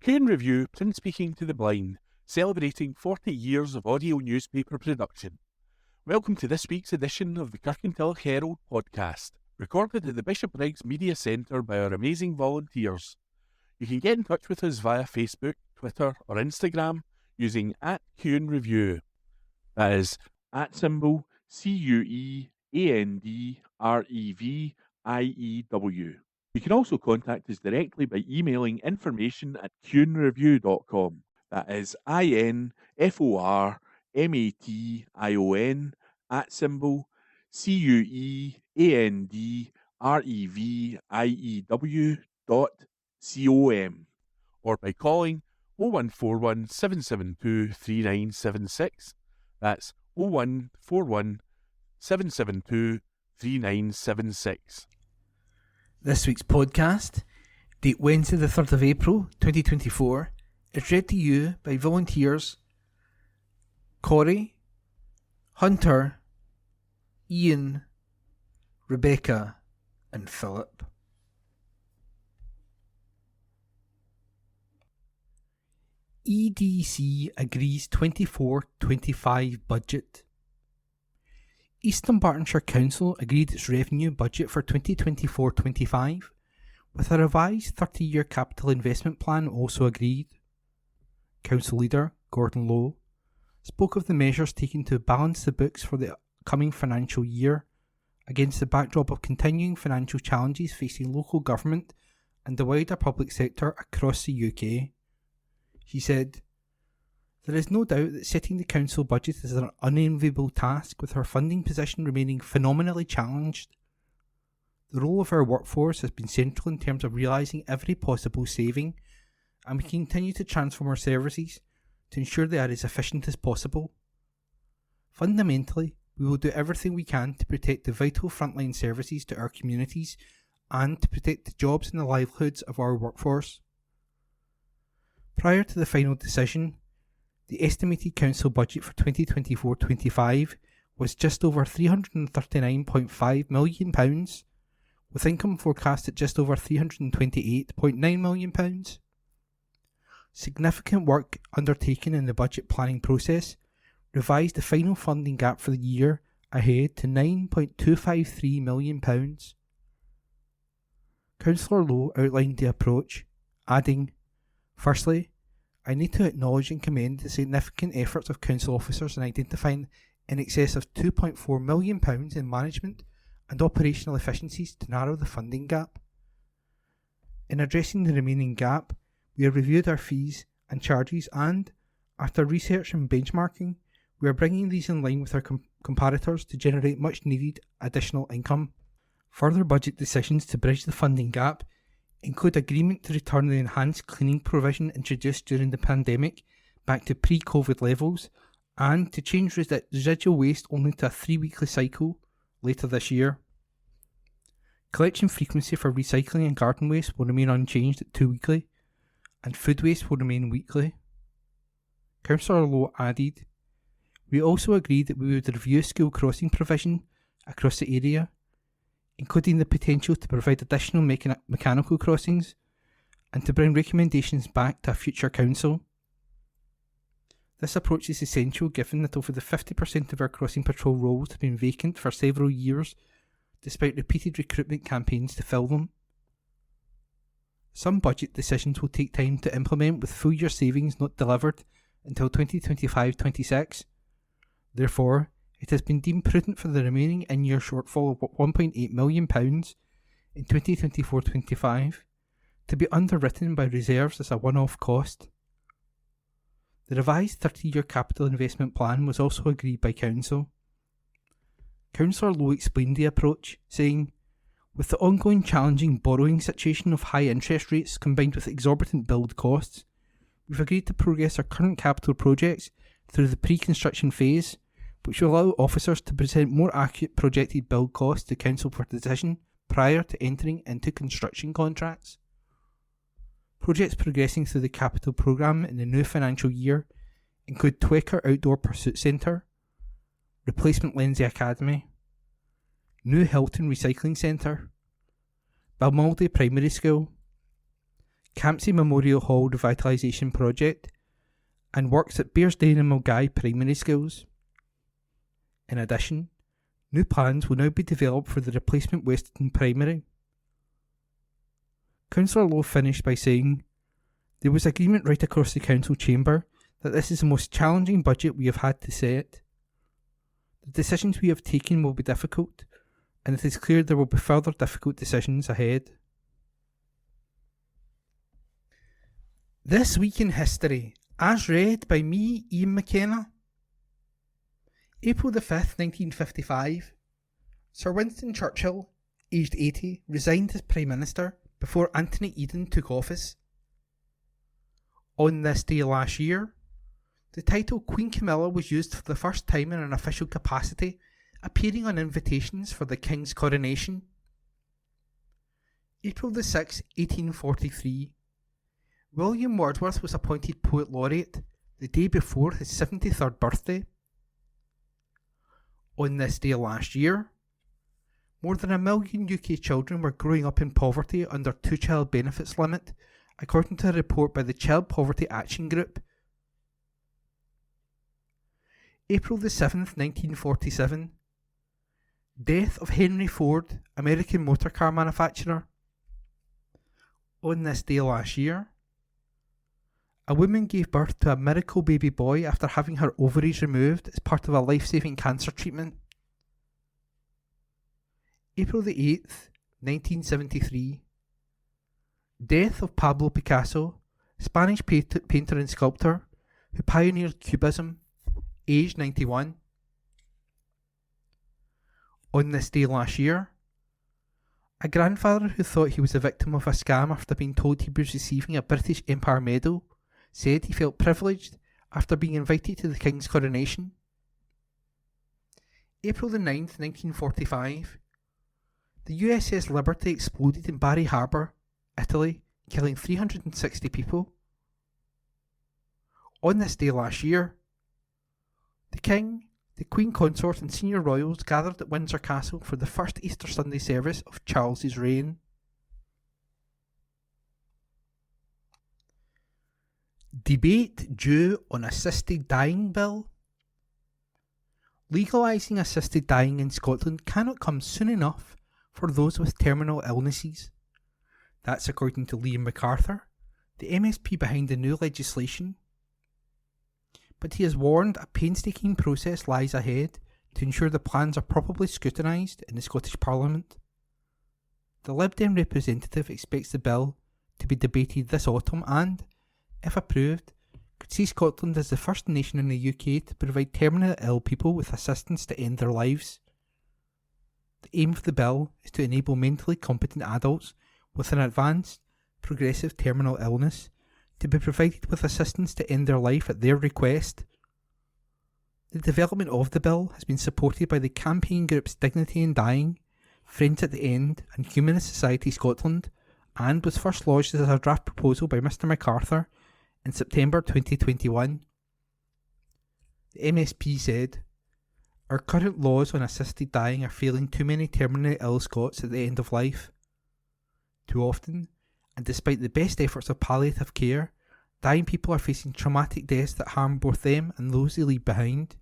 Q Review, print speaking to the blind, celebrating 40 years of audio newspaper production. Welcome to this week's edition of the Kirkintilloch Herald podcast, recorded at the Bishopbriggs Media Centre by our amazing volunteers. You can get in touch with us via Facebook, Twitter or Instagram using @QNReview. That is @symbol CUENDREVIEW. You can also contact us directly by emailing information@QNreview.com. That is INFORMATION @symbol CUENDREVIEW.com, or by calling 0141 772 3976. That's 0141 772 3976. This week's podcast, date Wednesday the 3rd of April 2024, is read to you by volunteers Corey, Hunter, Ian, Rebecca and Philip. EDC agrees 24-25 budget. East Dunbartonshire Council agreed its revenue budget for 2024-25, with a revised 30-year capital investment plan also agreed. Council leader Gordon Lowe spoke of the measures taken to balance the books for the coming financial year against the backdrop of continuing financial challenges facing local government and the wider public sector across the UK. He said, "There is no doubt that setting the council budget is an unenviable task, with our funding position remaining phenomenally challenged. The role of our workforce has been central in terms of realising every possible saving, and we continue to transform our services to ensure they are as efficient as possible. Fundamentally, we will do everything we can to protect the vital frontline services to our communities and to protect the jobs and the livelihoods of our workforce." Prior to the final decision, the estimated council budget for 2024-25 was just over £339.5 million, with income forecast at just over £328.9 million. Significant work undertaken in the budget planning process revised the final funding gap for the year ahead to £9.253 million. Councillor Lowe outlined the approach, adding, "Firstly, I need to acknowledge and commend the significant efforts of council officers in identifying in excess of £2.4 million in management and operational efficiencies to narrow the funding gap. In addressing the remaining gap, we have reviewed our fees and charges and, after research and benchmarking, we are bringing these in line with our comparators to generate much needed additional income. Further budget decisions to bridge the funding gap include agreement to return the enhanced cleaning provision introduced during the pandemic back to pre-COVID levels and to change residual waste only to a 3-weekly cycle later this year. Collection frequency for recycling and garden waste will remain unchanged at 2-weekly, and food waste will remain weekly." Councillor Lowe added, "We also agreed that we would review school crossing provision across the area, including the potential to provide additional mechanical crossings, and to bring recommendations back to a future council. This approach is essential given that over 50% of our crossing patrol roles have been vacant for several years, despite repeated recruitment campaigns to fill them. Some budget decisions will take time to implement, with full year savings not delivered until 2025-26. Therefore, it has been deemed prudent for the remaining in-year shortfall of £1.8 million in 2024-25 to be underwritten by reserves as a one-off cost." The revised 30-year capital investment plan was also agreed by Council. Councillor Lowe explained the approach, saying, "With the ongoing challenging borrowing situation of high interest rates combined with exorbitant build costs, we've agreed to progress our current capital projects through the pre-construction phase, which will allow officers to present more accurate projected build costs to Council for decision prior to entering into construction contracts. Projects progressing through the capital programme in the new financial year include Twecker Outdoor Pursuit Centre, Replacement Lindsay Academy, New Hilton Recycling Centre, Balmaldy Primary School, Campsie Memorial Hall Revitalisation Project, and works at Bearsdale and Mulgai primary schools. In addition, new plans will now be developed for the replacement Weston Primary. Councillor Lowe finished by saying, "There was agreement right across the council chamber that this is the most challenging budget we have had to set. The decisions we have taken will be difficult, and it is clear there will be further difficult decisions ahead." This Week in History, as read by me, Ian McKenna. April the 5th, 1955. Sir Winston Churchill, aged 80, resigned as Prime Minister before Anthony Eden took office. On this day last year, the title Queen Camilla was used for the first time in an official capacity, appearing on invitations for the King's coronation. April the 6th, 1843. William Wordsworth was appointed Poet Laureate the day before his 73rd birthday. On this day last year, more than 1 million UK children were growing up in poverty under 2-child benefits limit, according to a report by the Child Poverty Action Group. April the 7th, 1947. Death of Henry Ford, American motor car manufacturer. On this day last year, a woman gave birth to a miracle baby boy after having her ovaries removed as part of a life-saving cancer treatment. April the 8th, 1973. Death of Pablo Picasso, Spanish painter and sculptor who pioneered Cubism, aged 91. On this day last year, a grandfather who thought he was a victim of a scam after being told he was receiving a British Empire Medal said he felt privileged after being invited to the King's coronation. April the 9th, 1945. The USS Liberty exploded in Bari Harbour, Italy, killing 360 people. On this day last year, the King, the Queen Consort and senior royals gathered at Windsor Castle for the first Easter Sunday service of Charles's reign. Debate due on assisted dying bill. Legalising assisted dying in Scotland cannot come soon enough for those with terminal illnesses. That's according to Liam MacArthur, the MSP behind the new legislation. But he has warned a painstaking process lies ahead to ensure the plans are properly scrutinised in the Scottish Parliament. The Lib Dem representative expects the bill to be debated this autumn and, if approved, could see Scotland as the first nation in the UK to provide terminally ill people with assistance to end their lives. The aim of the bill is to enable mentally competent adults with an advanced, progressive terminal illness to be provided with assistance to end their life at their request. The development of the bill has been supported by the campaign groups Dignity in Dying, Friends at the End and Humanist Society Scotland, and was first lodged as a draft proposal by Mr MacArthur in September 2021. The MSP said, "Our current laws on assisted dying are failing too many terminally ill Scots at the end of life. Too often, and despite the best efforts of palliative care, dying people are facing traumatic deaths that harm both them and those they leave behind."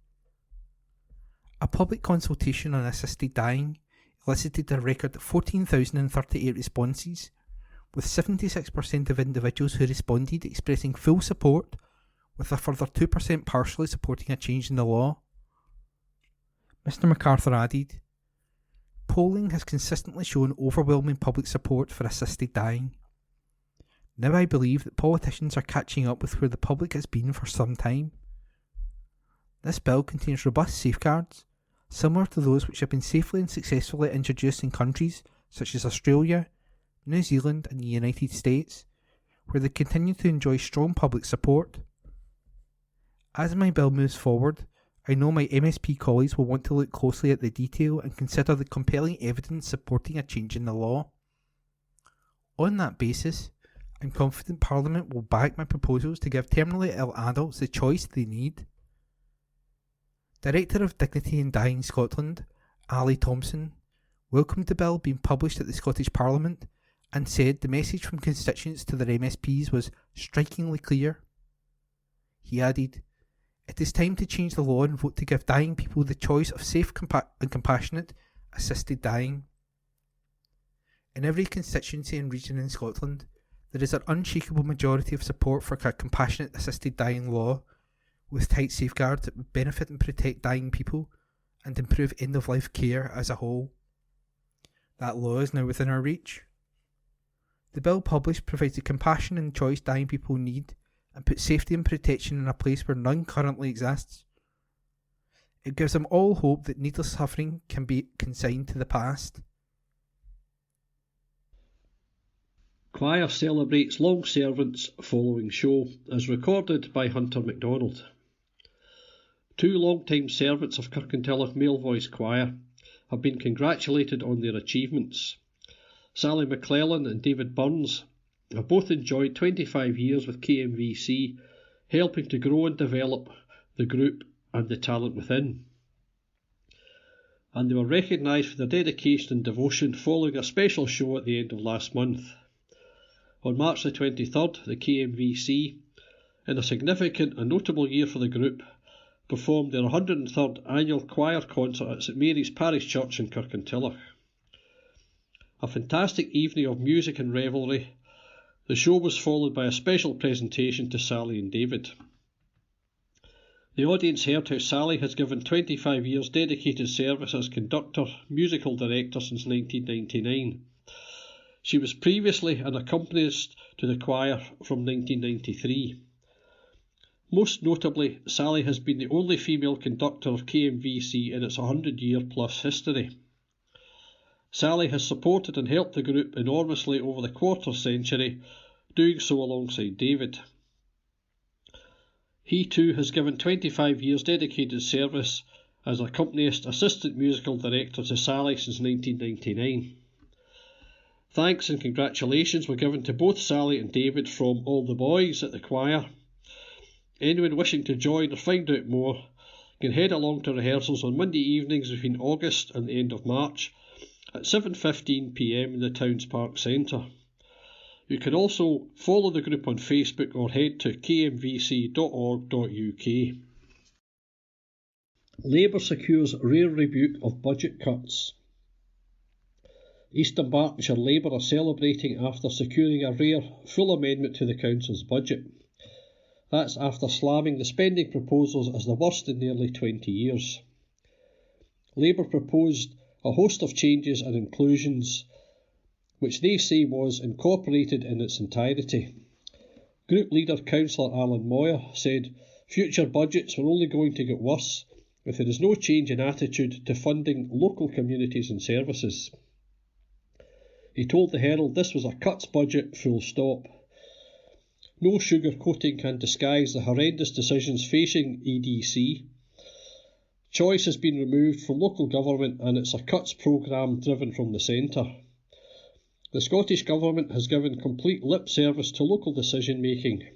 A public consultation on assisted dying elicited a record of 14,038 responses, with 76% of individuals who responded expressing full support, with a further 2% partially supporting a change in the law. Mr MacArthur added, "Polling has consistently shown overwhelming public support for assisted dying. Now I believe that politicians are catching up with where the public has been for some time. This bill contains robust safeguards, similar to those which have been safely and successfully introduced in countries such as Australia, New Zealand and the United States, where they continue to enjoy strong public support. As my bill moves forward, I know my MSP colleagues will want to look closely at the detail and consider the compelling evidence supporting a change in the law. On that basis, I'm confident Parliament will back my proposals to give terminally ill adults the choice they need." Director of Dignity in Dying Scotland, Ali Thompson, welcomed the bill being published at the Scottish Parliament and said the message from constituents to their MSPs was strikingly clear. He added, "It is time to change the law and vote to give dying people the choice of safe and compassionate assisted dying." In every constituency and region in Scotland, there is an unshakable majority of support for a compassionate assisted dying law with tight safeguards that would benefit and protect dying people and improve end-of-life care as a whole. That law is now within our reach. The bill published provides the compassion and choice dying people need and puts safety and protection in a place where none currently exists. It gives them all hope that needless suffering can be consigned to the past. Choir celebrates long servants following show, as recorded by Hunter MacDonald. Two long-time servants of Kirkintilloch Male Voice Choir have been congratulated on their achievements. Sally McClellan and David Burns have both enjoyed 25 years with KMVC, helping to grow and develop the group and the talent within. And they were recognised for their dedication and devotion following a special show at the end of last month. On March the 23rd, the KMVC, in a significant and notable year for the group, performed their 103rd annual choir concert at St Mary's Parish Church in Kirkintilloch. A fantastic evening of music and revelry, the show was followed by a special presentation to Sally and David. The audience heard how Sally has given 25 years dedicated service as conductor, musical director since 1999. She was previously an accompanist to the choir from 1993. Most notably, Sally has been the only female conductor of KMVC in its 100-year-plus history. Sally has supported and helped the group enormously over the quarter-century, doing so alongside David. He too has given 25 years dedicated service as accompanist assistant musical director to Sally since 1999. Thanks and congratulations were given to both Sally and David from all the boys at the choir. Anyone wishing to join or find out more can head along to rehearsals on Monday evenings between August and the end of March at 7:15 p.m. in the town's park centre. You can also follow the group on Facebook or head to kmvc.org.uk. Labour secures rare rebuke of budget cuts. East Dunbartonshire Labour are celebrating after securing a rare full amendment to the council's budget. That's after slamming the spending proposals as the worst in nearly 20 years. Labour proposed a host of changes and inclusions which they say was incorporated in its entirety. Group leader Councillor Alan Moyer said future budgets were only going to get worse if there is no change in attitude to funding local communities and services. He told the Herald this was a cuts budget full stop. No sugarcoating can disguise the horrendous decisions facing EDC. Choice has been removed from local government and it's a cuts programme driven from the centre. The Scottish Government has given complete lip service to local decision making.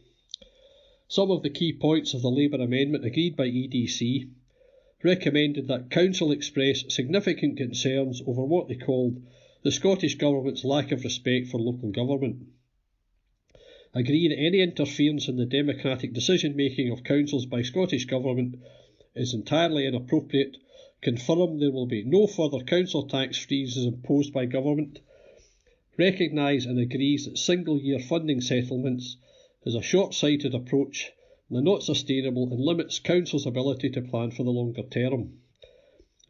Some of the key points of the Labour amendment agreed by EDC recommended that Council express significant concerns over what they called the Scottish Government's lack of respect for local government. Agree that any interference in the democratic decision making of councils by Scottish Government is entirely inappropriate. Confirm there will be no further council tax freezes imposed by government. Recognise and agrees that single-year funding settlements is a short-sighted approach and are not sustainable and limits councils' ability to plan for the longer term.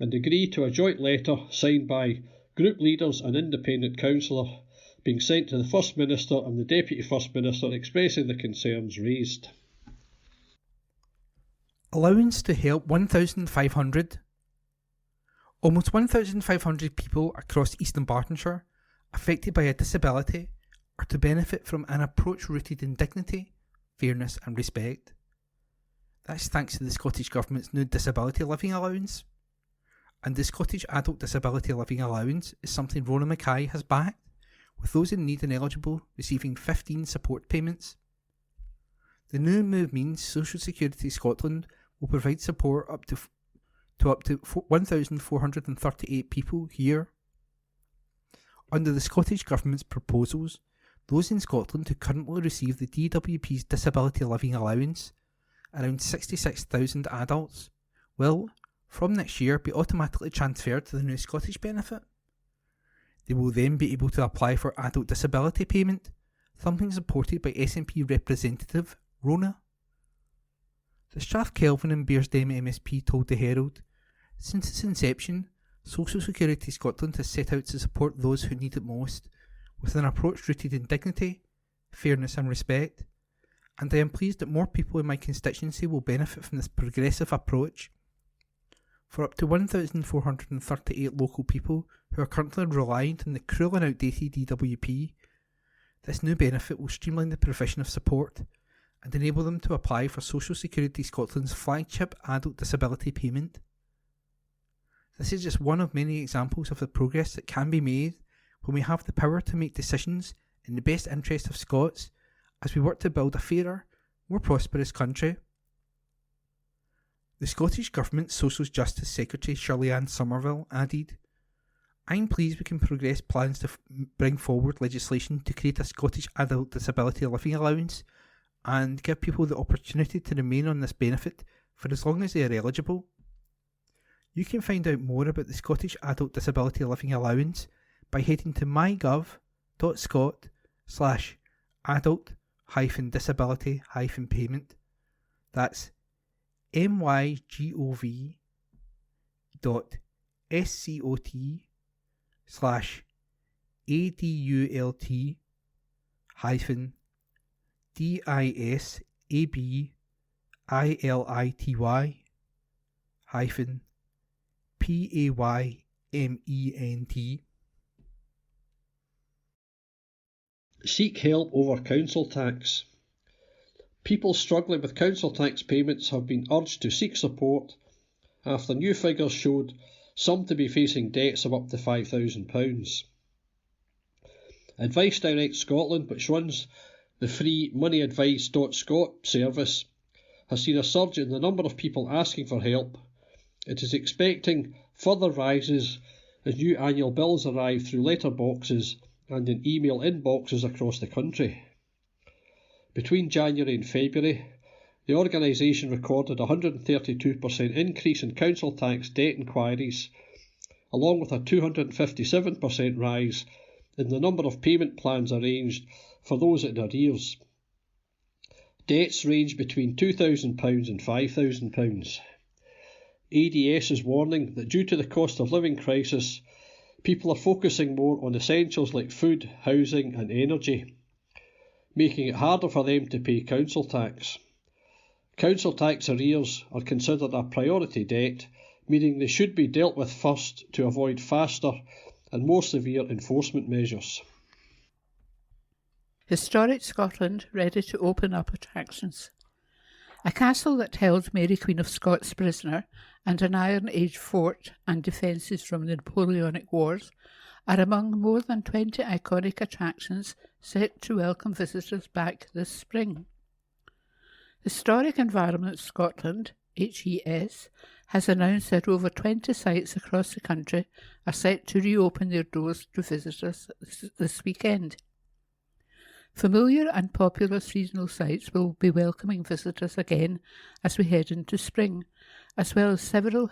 And agree to a joint letter signed by group leaders and independent councillor being sent to the First Minister and the Deputy First Minister expressing the concerns raised. Allowance to help 1,500. Almost 1,500 people across East Dunbartonshire affected by a disability are to benefit from an approach rooted in dignity, fairness and respect. That's thanks to the Scottish Government's new Disability Living Allowance. And the Scottish Adult Disability Living Allowance is something Rona Mackay has backed, with those in need and eligible receiving 15 support payments. The new move means Social Security Scotland will provide support up to 1,438 people here. Under the Scottish Government's proposals, those in Scotland who currently receive the DWP's Disability Living Allowance, around 66,000 adults, will, from next year, be automatically transferred to the new Scottish benefit. They will then be able to apply for adult disability payment, something supported by SNP representative Rona. The Strathkelvin and Bearsden MSP told the Herald, since its inception, Social Security Scotland has set out to support those who need it most, with an approach rooted in dignity, fairness and respect, and I am pleased that more people in my constituency will benefit from this progressive approach. For up to 1,438 local people who are currently reliant on the cruel and outdated DWP, this new benefit will streamline the provision of support and enable them to apply for Social Security Scotland's flagship adult disability payment. This is just one of many examples of the progress that can be made when we have the power to make decisions in the best interest of Scots as we work to build a fairer, more prosperous country. The Scottish Government's Social Justice Secretary Shirley-Ann Somerville added, I'm pleased we can progress plans to bring forward legislation to create a Scottish Adult Disability Living Allowance and give people the opportunity to remain on this benefit for as long as they are eligible. You can find out more about the Scottish Adult Disability Living Allowance by heading to mygov.scot/adult-disability-payment. That's mygov.scot/adult-disability-payment. Seek help over council tax. People struggling with council tax payments have been urged to seek support after new figures showed some to be facing debts of up to £5,000. Advice Direct Scotland, which runs the free moneyadvice.scot service, has seen a surge in the number of people asking for help. It is expecting further rises as new annual bills arrive through letterboxes and in email inboxes across the country. Between January and February, the organisation recorded a 132% increase in council tax debt inquiries, along with a 257% rise in the number of payment plans arranged for those in arrears. Debts range between £2,000 and £5,000. ADS is warning that due to the cost of living crisis, people are focusing more on essentials like food, housing and energy, making it harder for them to pay council tax. Council tax arrears are considered a priority debt, meaning they should be dealt with first to avoid faster and more severe enforcement measures. Historic Scotland ready to open up attractions. A castle that held Mary Queen of Scots prisoner and an Iron Age fort and defences from the Napoleonic Wars are among more than 20 iconic attractions set to welcome visitors back this spring. Historic Environment Scotland, HES, has announced that over 20 sites across the country are set to reopen their doors to visitors this weekend. Familiar and popular seasonal sites will be welcoming visitors again as we head into spring, as well as several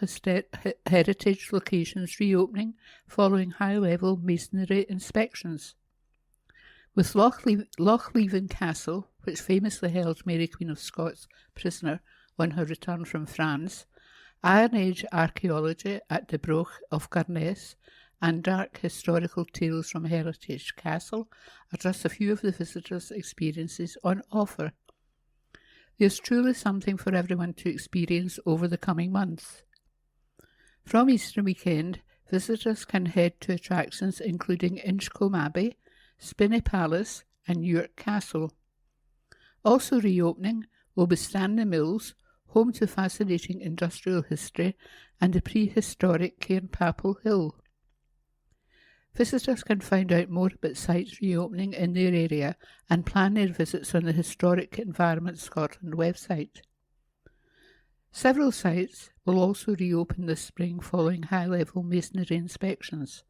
heritage locations reopening following high-level masonry inspections. With Lochleven Castle, which famously held Mary Queen of Scots prisoner on her return from France, Iron Age archaeology at the Broch of Garness, and dark historical tales from Heritage Castle are just a few of the visitors' experiences on offer. There's truly something for everyone to experience over the coming months. From Easter weekend, visitors can head to attractions including Inchcolm Abbey, Spinney Palace and York Castle. Also reopening will be Stanley Mills, home to fascinating industrial history, and the prehistoric Cairnpapel Hill. Visitors can find out more about sites reopening in their area and plan their visits on the Historic Environment Scotland website. Several sites will also reopen this spring following high-level masonry inspections.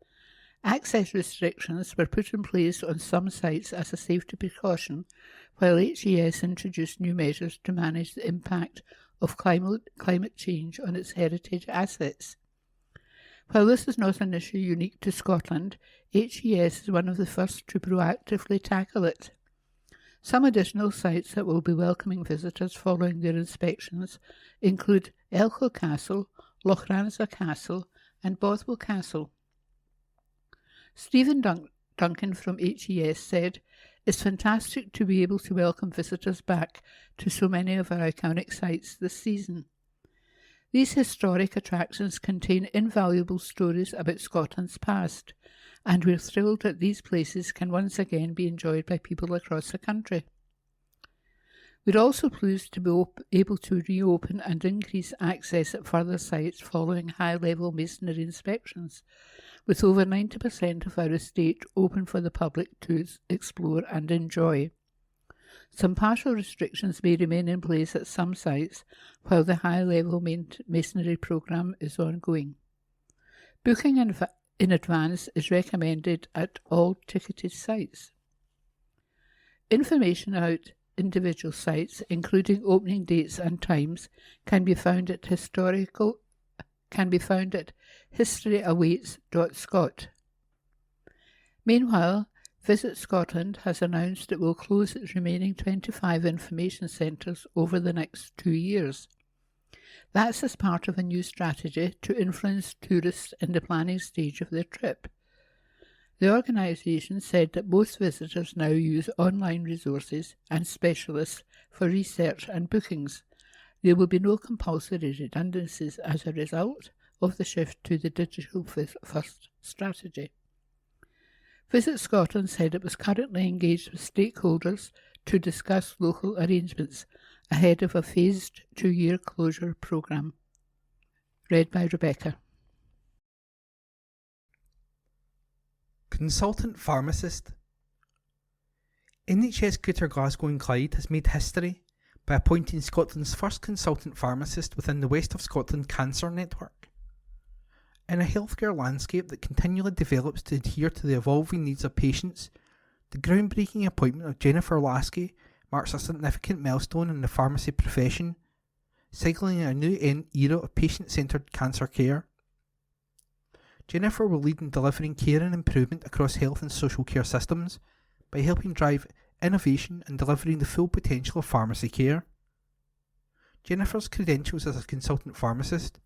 Access restrictions were put in place on some sites as a safety precaution, while HES introduced new measures to manage the impact of climate change on its heritage assets. While this is not an issue unique to Scotland, HES is one of the first to proactively tackle it. Some additional sites that will be welcoming visitors following their inspections include Elcho Castle, Lochranza Castle and Bothwell Castle. Stephen Duncan from HES said, "It's fantastic to be able to welcome visitors back to so many of our iconic sites this season. These historic attractions contain invaluable stories about Scotland's past, and we're thrilled that these places can once again be enjoyed by people across the country. We're also pleased to be able to reopen and increase access at further sites following high-level masonry inspections, with over 90% of our estate open for the public to explore and enjoy. Some partial restrictions may remain in place at some sites while the high-level masonry programme is ongoing. Booking in advance is recommended at all ticketed sites. Information about individual sites, including opening dates and times, can be found at historyawaits.scot. Meanwhile, Visit Scotland has announced it will close its remaining 25 information centres over the next 2 years. That's as part of a new strategy to influence tourists in the planning stage of their trip. The organisation said that most visitors now use online resources and specialists for research and bookings. There will be no compulsory redundancies as a result of the shift to the digital first strategy. Visit Scotland said it was currently engaged with stakeholders to discuss local arrangements ahead of a phased 2-year closure programme. Read by Rebecca. Consultant Pharmacist. NHS Greater Glasgow and Clyde has made history by appointing Scotland's first consultant pharmacist within the West of Scotland Cancer Network. In a healthcare landscape that continually develops to adhere to the evolving needs of patients, the groundbreaking appointment of Jennifer Lasky marks a significant milestone in the pharmacy profession, signalling a new era of patient-centred cancer care. Jennifer will lead in delivering care and improvement across health and social care systems by helping drive innovation and delivering the full potential of pharmacy care. Jennifer's credentials as a consultant pharmacist,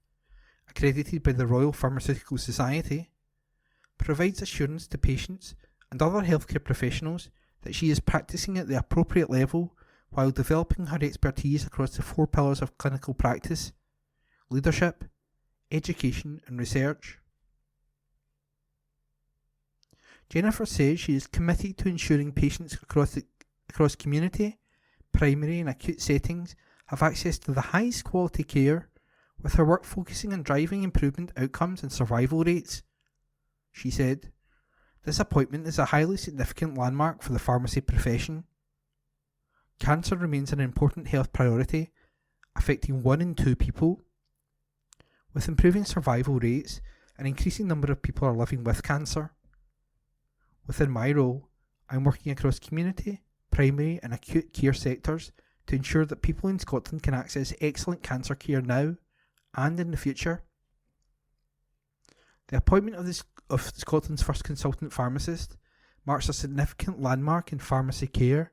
accredited by the Royal Pharmaceutical Society, provides assurance to patients and other healthcare professionals that she is practicing at the appropriate level while developing her expertise across the 4 pillars of clinical practice: leadership, education and research. Jennifer says she is committed to ensuring patients across community, primary and acute settings have access to the highest quality care, with her work focusing on driving improvement outcomes and survival rates. She said, "This appointment is a highly significant landmark for the pharmacy profession. Cancer remains an important health priority, affecting 1 in 2 people. With improving survival rates, an increasing number of people are living with cancer. Within my role, I'm working across community, primary and acute care sectors to ensure that people in Scotland can access excellent cancer care now and in the future." The appointment of Scotland's first consultant pharmacist marks a significant landmark in pharmacy care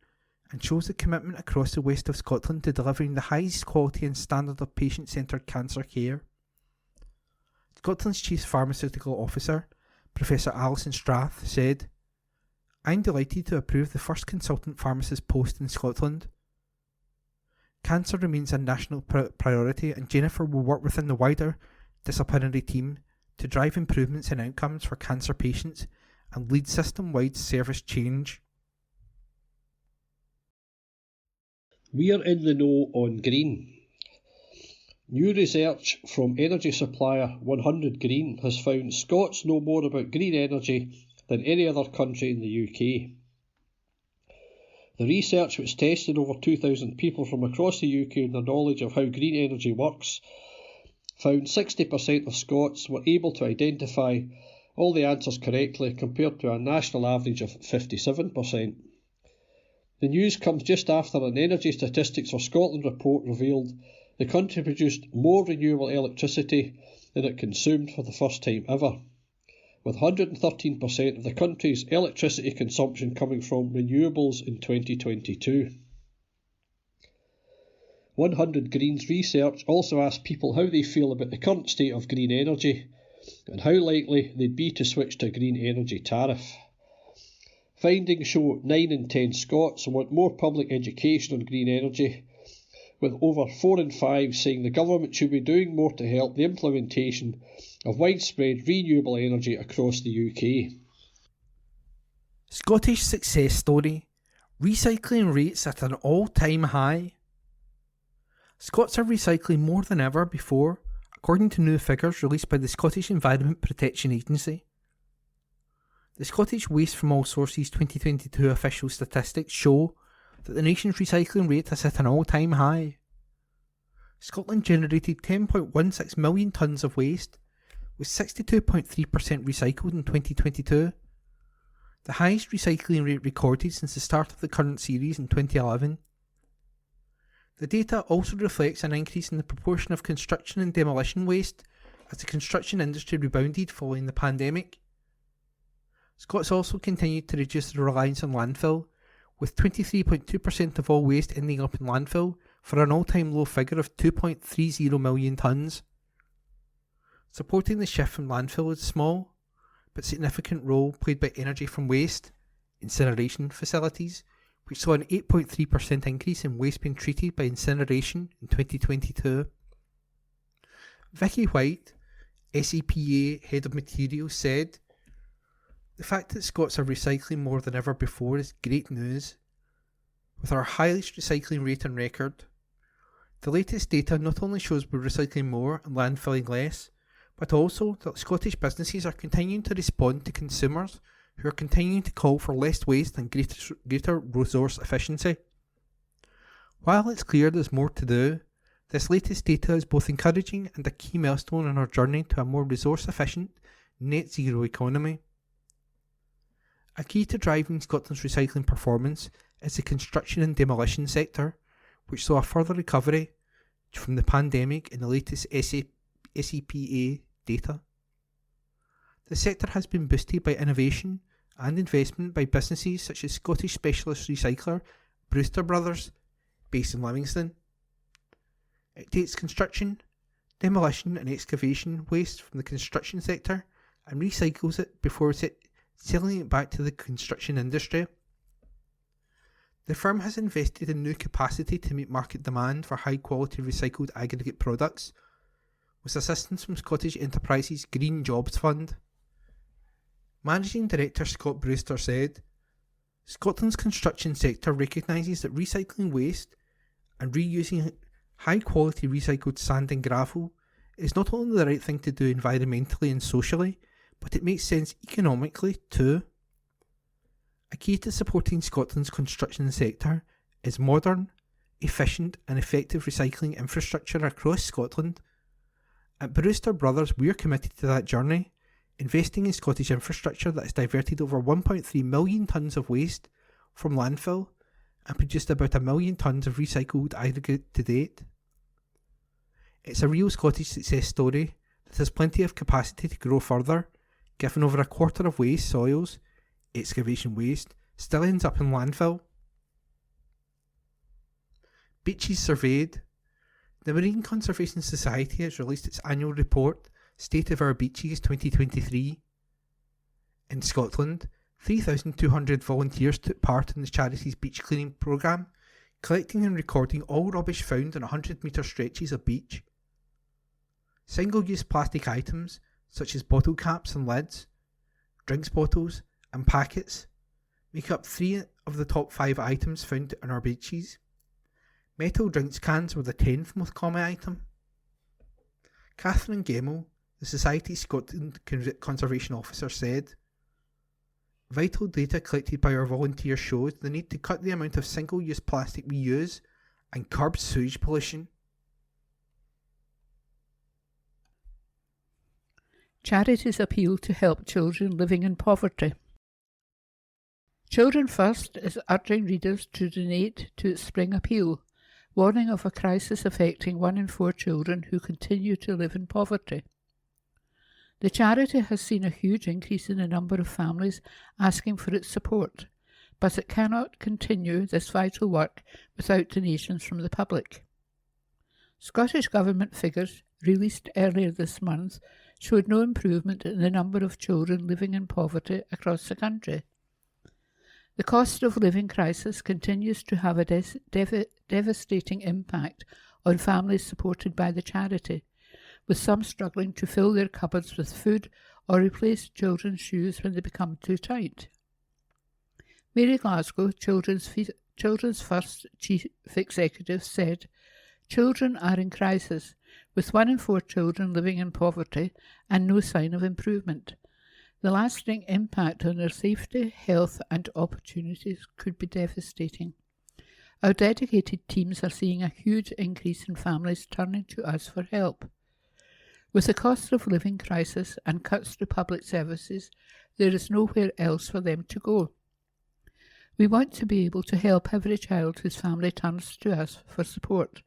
and shows the commitment across the west of Scotland to delivering the highest quality and standard of patient-centred cancer care. Scotland's Chief Pharmaceutical Officer, Professor Alison Strath, said, "I'm delighted to approve the first consultant pharmacist post in Scotland. Cancer remains a national priority, and Jennifer will work within the wider disciplinary team to drive improvements in outcomes for cancer patients and lead system-wide service change." We are in the know on green. New research from energy supplier 100 Green has found Scots know more about green energy than any other country in the UK. The research, which tested over 2,000 people from across the UK in their knowledge of how green energy works, found 60% of Scots were able to identify all the answers correctly compared to a national average of 57%. The news comes just after an Energy Statistics for Scotland report revealed the country produced more renewable electricity than it consumed for the first time ever, with 113% of the country's electricity consumption coming from renewables in 2022. 100 Greens research also asked people how they feel about the current state of green energy and how likely they'd be to switch to a green energy tariff. Findings show 9 in 10 Scots want more public education on green energy, with over 4 in 5 saying the government should be doing more to help the implementation of widespread renewable energy across the UK. Scottish success story. Recycling rates at an all-time high. Scots are recycling more than ever before, according to new figures released by the Scottish Environment Protection Agency. The Scottish Waste from All Sources 2022 official statistics show that the nation's recycling rate has hit an all-time high. Scotland generated 10.16 million tonnes of waste, with 62.3% recycled in 2022, the highest recycling rate recorded since the start of the current series in 2011. The data also reflects an increase in the proportion of construction and demolition waste as the construction industry rebounded following the pandemic. Scots also continued to reduce their reliance on landfill, with 23.2% of all waste ending up in landfill for an all-time low figure of 2.30 million tonnes. Supporting the shift from landfill is a small but significant role played by energy from waste incineration facilities, which saw an 8.3% increase in waste being treated by incineration in 2022. Vicky White, SEPA Head of Materials, said, "The fact that Scots are recycling more than ever before is great news. With our highest recycling rate on record, the latest data not only shows we're recycling more and landfilling less, but also that Scottish businesses are continuing to respond to consumers who are continuing to call for less waste and greater resource efficiency. While it's clear there's more to do, this latest data is both encouraging and a key milestone in our journey to a more resource efficient, net zero economy." A key to driving Scotland's recycling performance is the construction and demolition sector, which saw a further recovery from the pandemic in the latest SEPA data. The sector has been boosted by innovation and investment by businesses such as Scottish specialist recycler Brewster Brothers, based in Livingston. It takes construction, demolition and excavation waste from the construction sector and recycles it before selling it back to the construction industry. The firm has invested in new capacity to meet market demand for high quality recycled aggregate products, with assistance from Scottish Enterprises Green Jobs Fund. Managing Director Scott Brewster said, "Scotland's construction sector recognises that recycling waste and reusing high quality recycled sand and gravel is not only the right thing to do environmentally and socially, but it makes sense economically too. A key to supporting Scotland's construction sector is modern, efficient and effective recycling infrastructure across Scotland. At Brewster Brothers, we are committed to that journey, investing in Scottish infrastructure that has diverted over 1.3 million tonnes of waste from landfill and produced about 1 million tonnes of recycled aggregate to date. It's a real Scottish success story that has plenty of capacity to grow further, given over a quarter of waste soils, excavation waste, still ends up in landfill." Beaches surveyed. The Marine Conservation Society has released its annual report, State of Our Beaches 2023. In Scotland, 3,200 volunteers took part in the charity's beach cleaning programme, collecting and recording all rubbish found on 100-metre stretches of beach. Single-use plastic items, such as bottle caps and lids, drinks bottles and packets, make up 3 of the top 5 items found on our beaches. Metal drinks cans were the 10th most common item. Catherine Gemmell, the Society's Scotland Conservation Officer, said, "Vital data collected by our volunteers shows the need to cut the amount of single-use plastic we use and curb sewage pollution." Charities appeal to help children living in poverty. Children First is urging readers to donate to its spring appeal, warning of a crisis affecting 1 in 4 children who continue to live in poverty. The charity has seen a huge increase in the number of families asking for its support, but it cannot continue this vital work without donations from the public. Scottish Government figures released earlier this month showed no improvement in the number of children living in poverty across the country. The cost of living crisis continues to have a devastating impact on families supported by the charity, with some struggling to fill their cupboards with food or replace children's shoes when they become too tight. Mary Glasgow, Children's First Chief Executive, said, "Children are in crisis, with 1 in 4 children living in poverty and no sign of improvement. The lasting impact on their safety, health and opportunities could be devastating. Our dedicated teams are seeing a huge increase in families turning to us for help. With the cost of living crisis and cuts to public services, there is nowhere else for them to go. We want to be able to help every child whose family turns to us for support,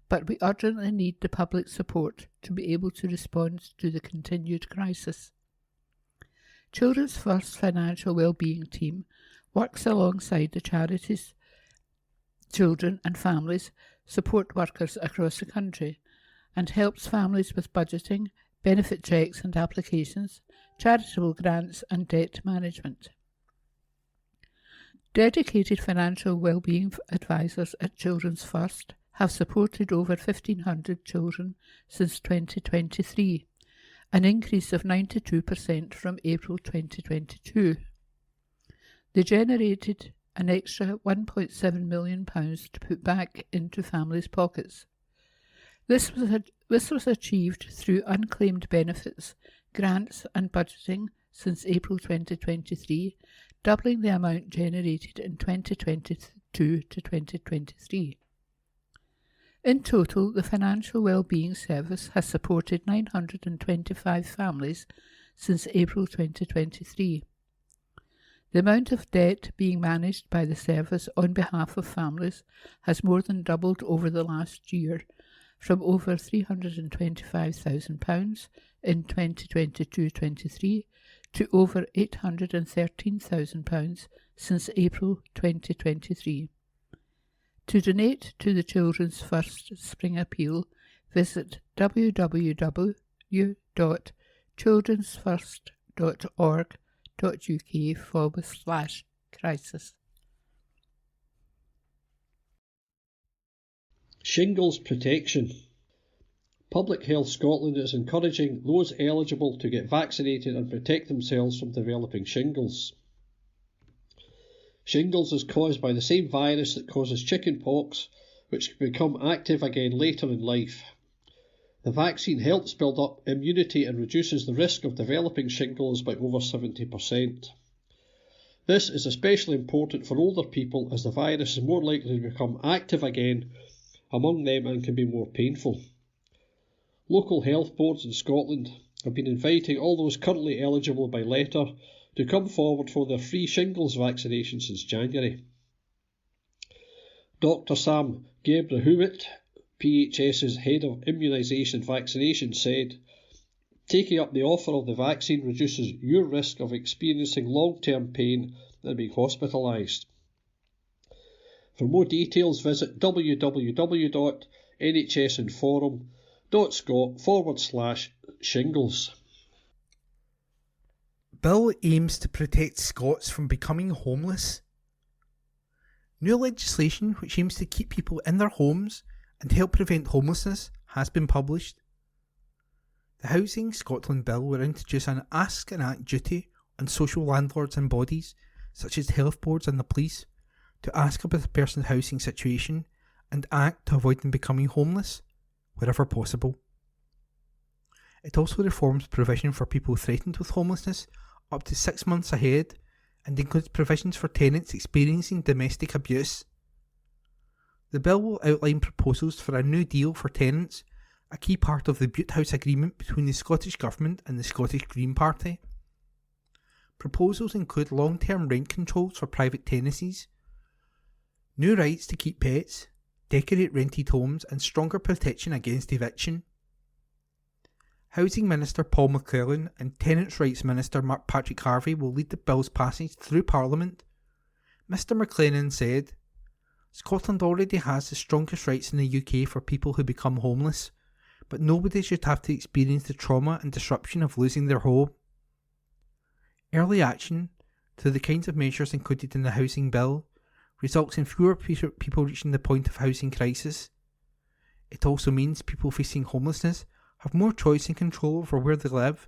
but we urgently need the public support to be able to respond to the continued crisis." Children's First financial wellbeing team works alongside the charities, children and families support workers across the country and helps families with budgeting, benefit checks and applications, charitable grants and debt management. Dedicated financial wellbeing advisors at Children's First have supported over 1,500 children since 2023, an increase of 92% from April 2022. They generated an extra £1.7 million to put back into families' pockets. This was achieved through unclaimed benefits, grants and budgeting since April 2023, doubling the amount generated in 2022 to 2023. In total, the Financial Wellbeing Service has supported 925 families since April 2023. The amount of debt being managed by the service on behalf of families has more than doubled over the last year, from over £325,000 in 2022-23 to over £813,000 since April 2023. To donate to the Children's First Spring Appeal, visit www.childrensfirst.org.uk/crisis. Shingles protection. Public Health Scotland is encouraging those eligible to get vaccinated and protect themselves from developing shingles. Shingles is caused by the same virus that causes chicken pox, which can become active again later in life. The vaccine helps build up immunity and reduces the risk of developing shingles by over 70%. This is especially important for older people, as the virus is more likely to become active again among them and can be more painful. Local health boards in Scotland have been inviting all those currently eligible by letter to come forward for their free shingles vaccination since January. Dr Sam Gebrehewit, PHS's Head of Immunisation Vaccination, said, "Taking up the offer of the vaccine reduces your risk of experiencing long-term pain and being hospitalised. For more details, visit www.nhsinforum.scot/shingles. Bill aims to protect Scots from becoming homeless. New legislation which aims to keep people in their homes and help prevent homelessness has been published. The Housing Scotland Bill will introduce an ask and act duty on social landlords and bodies, such as health boards and the police, to ask about the person's housing situation and act to avoid them becoming homeless, wherever possible. It also reforms provision for people threatened with homelessness up to 6 months ahead and includes provisions for tenants experiencing domestic abuse. The bill will outline proposals for a new deal for tenants a key part of the Bute House Agreement between the Scottish Government and the Scottish Green Party. Proposals include long-term rent controls for private tenancies, new rights to keep pets, decorate rented homes and stronger protection against eviction. Housing Minister Paul McClellan and Tenants' Rights Minister Mark Patrick Harvey will lead the bill's passage through Parliament. Mr McClellan said, "Scotland already has the strongest rights in the UK for people who become homeless, but nobody should have to experience the trauma and disruption of losing their home. Early action, through the kinds of measures included in the housing bill, results in fewer people reaching the point of housing crisis. It also means people facing homelessness have more choice and control over where they live,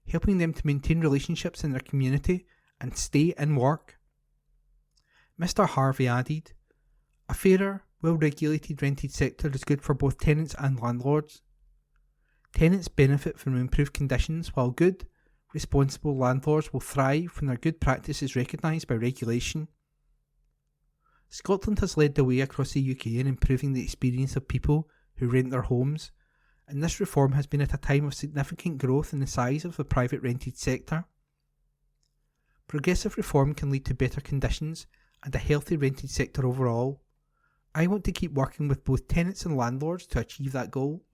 helping them to maintain relationships in their community and stay and work." Mr Harvey added, "A fairer, well-regulated rented sector is good for both tenants and landlords. Tenants benefit from improved conditions, while good, responsible landlords will thrive when their good practice is recognised by regulation. Scotland has led the way across the UK in improving the experience of people who rent their homes, and this reform has been at a time of significant growth in the size of the private rented sector. Progressive reform can lead to better conditions and a healthy rented sector overall. I want to keep working with both tenants and landlords to achieve that goal."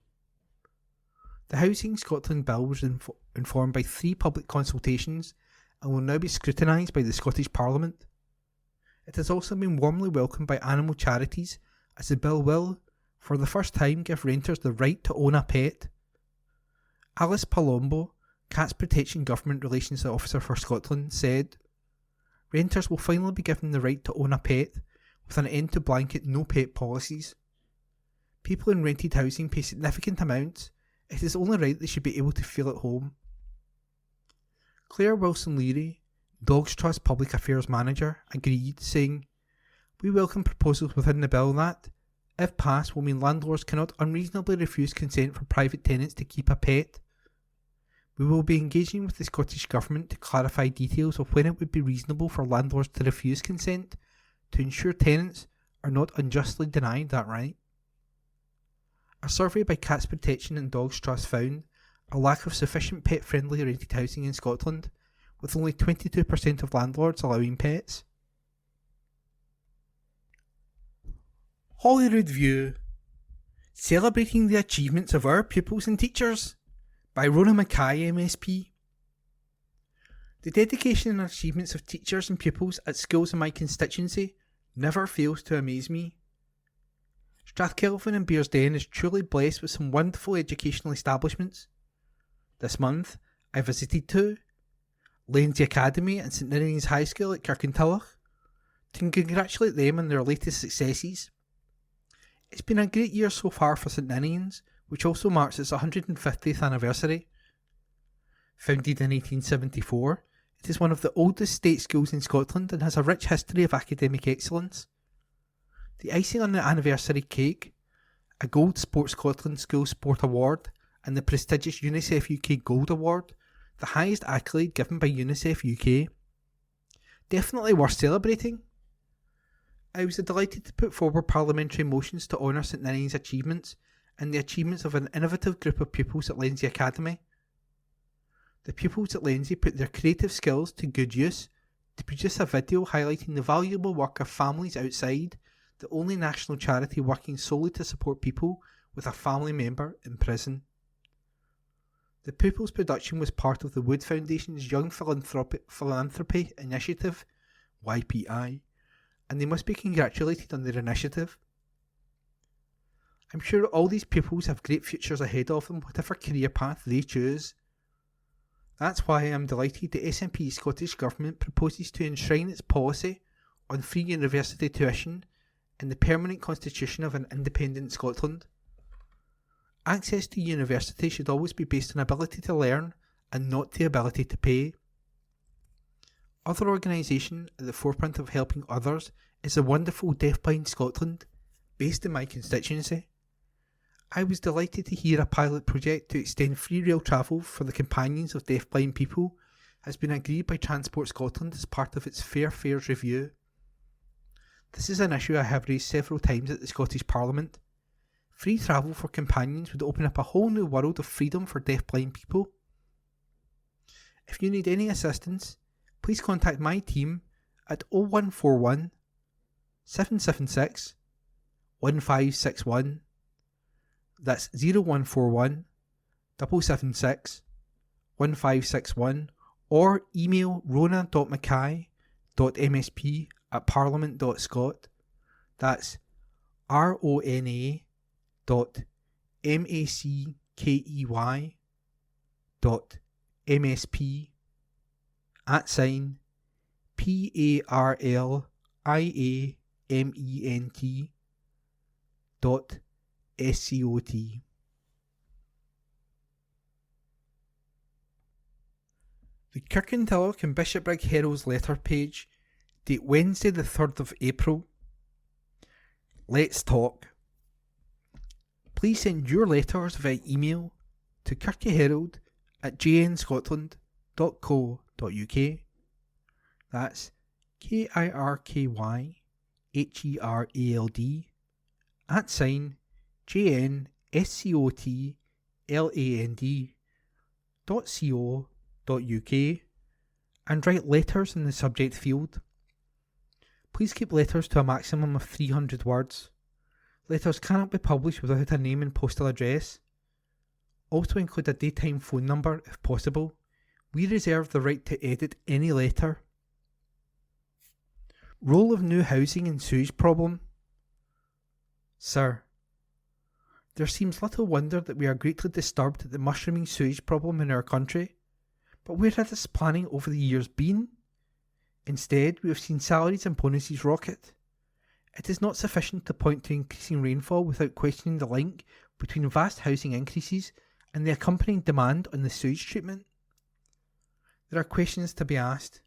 The Housing Scotland Bill was informed by 3 public consultations and will now be scrutinised by the Scottish Parliament. It has also been warmly welcomed by animal charities, as the bill will, for the first time, give renters the right to own a pet. Alice Palombo, Cats Protection Government Relations Officer for Scotland, said, "Renters will finally be given the right to own a pet, with an end to blanket no pet policies. People in rented housing pay significant amounts. It is only right they should be able to feel at home." Claire Wilson-Leary, Dogs Trust Public Affairs Manager, agreed, saying, "We welcome proposals within the bill that, if passed, will mean landlords cannot unreasonably refuse consent for private tenants to keep a pet. We will be engaging with the Scottish Government to clarify details of when it would be reasonable for landlords to refuse consent, to ensure tenants are not unjustly denied that right." A survey by Cats Protection and Dogs Trust found a lack of sufficient pet-friendly rented housing in Scotland, with only 22% of landlords allowing pets. Holyrood View, Celebrating the Achievements of Our Pupils and Teachers, by Rona Mackay MSP. The dedication and achievements of teachers and pupils at schools in my constituency never fails to amaze me. Strathkelvin and Bearsden is truly blessed with some wonderful educational establishments. This month, I visited 2, Lenzie Academy and St Ninians High School at Kirkintilloch, to congratulate them on their latest successes. It's been a great year so far for St Ninians, which also marks its 150th anniversary. Founded in 1874, it is one of the oldest state schools in Scotland and has a rich history of academic excellence. The icing on the anniversary cake, a Gold Sports Scotland School Sport Award, and the prestigious UNICEF UK Gold Award, the highest accolade given by UNICEF UK. Definitely worth celebrating. I was delighted to put forward parliamentary motions to honour St Ninians' achievements and the achievements of an innovative group of pupils at Lenzie Academy. The pupils at Lenzie put their creative skills to good use to produce a video highlighting the valuable work of Families Outside, the only national charity working solely to support people with a family member in prison. The pupils' production was part of the Wood Foundation's Young Philanthropy Initiative, YPI, and they must be congratulated on their initiative. I'm sure all these pupils have great futures ahead of them, whatever career path they choose. That's why I am delighted the SNP Scottish Government proposes to enshrine its policy on free university tuition in the permanent constitution of an independent Scotland. Access to university should always be based on ability to learn and not the ability to pay. Other organisation at the forefront of helping others is the wonderful Deafblind Scotland, based in my constituency. I was delighted to hear a pilot project to extend free rail travel for the companions of deafblind people has been agreed by Transport Scotland as part of its Fair Fares review. This is an issue I have raised several times at the Scottish Parliament. Free travel for companions would open up a whole new world of freedom for deafblind people. If you need any assistance, please contact my team at 0141 776 1561. That's 0141 776 1561, or email rona.mackay.msp@parliament.scot. That's RONA.MSP@parliament.scot. The Kirkintilloch and Bishopbriggs Herald's letter page, date Wednesday the 3rd of April. Let's talk. Please send your letters via email to kirkyherald@jnscotland.co.uk. That's KIRKYHERALD@JNSCOTLAND.co.uk, and write letters in the subject field. Please keep letters to a maximum of 300 words. Letters cannot be published without a name and postal address. Also include a daytime phone number if possible. We reserve the right to edit any letter. Role of new housing and sewage problem. Sir, there seems little wonder that we are greatly disturbed at the mushrooming sewage problem in our country. But where has this planning over the years been? Instead, we have seen salaries and bonuses rocket. It is not sufficient to point to increasing rainfall without questioning the link between vast housing increases and the accompanying demand on the sewage treatment. There are questions to be asked.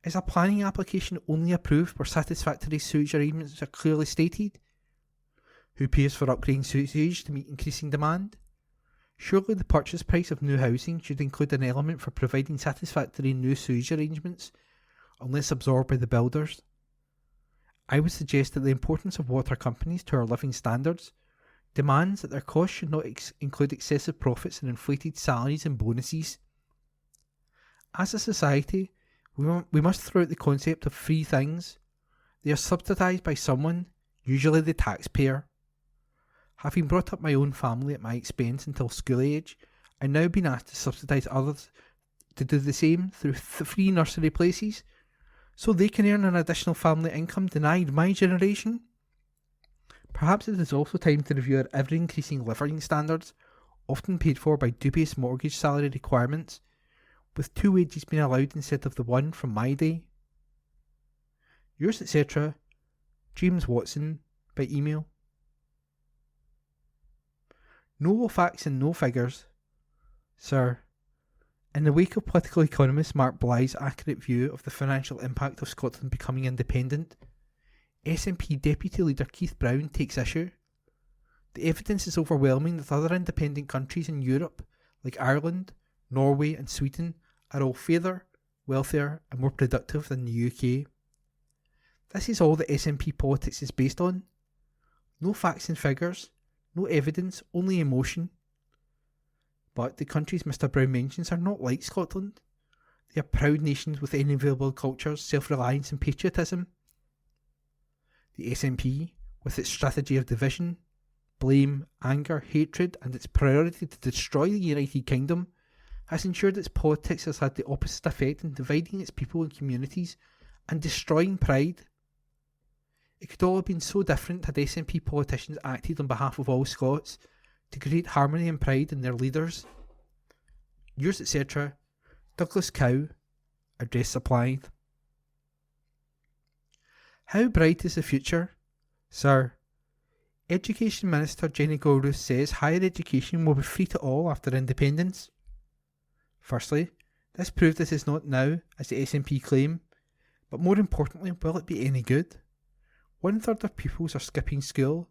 Is a planning application only approved where satisfactory sewage arrangements are clearly stated? Who pays for upgrading sewage to meet increasing demand? Surely the purchase price of new housing should include an element for providing satisfactory new sewage arrangements, unless absorbed by the builders. I would suggest that the importance of water companies to our living standards demands that their costs should not include excessive profits and inflated salaries and bonuses. As a society, we must throw out the concept of free things. They are subsidised by someone, usually the taxpayer. Having brought up my own family at my expense until school age, I've now been asked to subsidise others to do the same through free nursery places, so they can earn an additional family income denied my generation. Perhaps it is also time to review our ever-increasing living standards, often paid for by dubious mortgage salary requirements, with 2 wages being allowed instead of the 1 from my day. Yours, etc., James Watson, by email. No facts and no figures. Sir, in the wake of political economist Mark Bly's accurate view of the financial impact of Scotland becoming independent, SNP Deputy Leader Keith Brown takes issue. The evidence is overwhelming that other independent countries in Europe, like Ireland, Norway and Sweden, are all fairer, wealthier and more productive than the UK. This is all that SNP politics is based on. No facts and figures, no evidence, only emotion. But the countries Mr Brown mentions are not like Scotland. They are proud nations with enviable cultures, self-reliance and patriotism. The SNP, with its strategy of division, blame, anger, hatred and its priority to destroy the United Kingdom, has ensured its politics has had the opposite effect in dividing its people and communities and destroying pride. It could all have been so different had SNP politicians acted on behalf of all Scots to create harmony and pride in their leaders. Yours, etc., Douglas Cow, address supplied. How bright is the future? Sir, Education Minister Jenny Goldroos says higher education will be free to all after independence. Firstly, this proves this is not now, as the SNP claim, but more importantly, will it be any good? 1/3 of pupils are skipping school,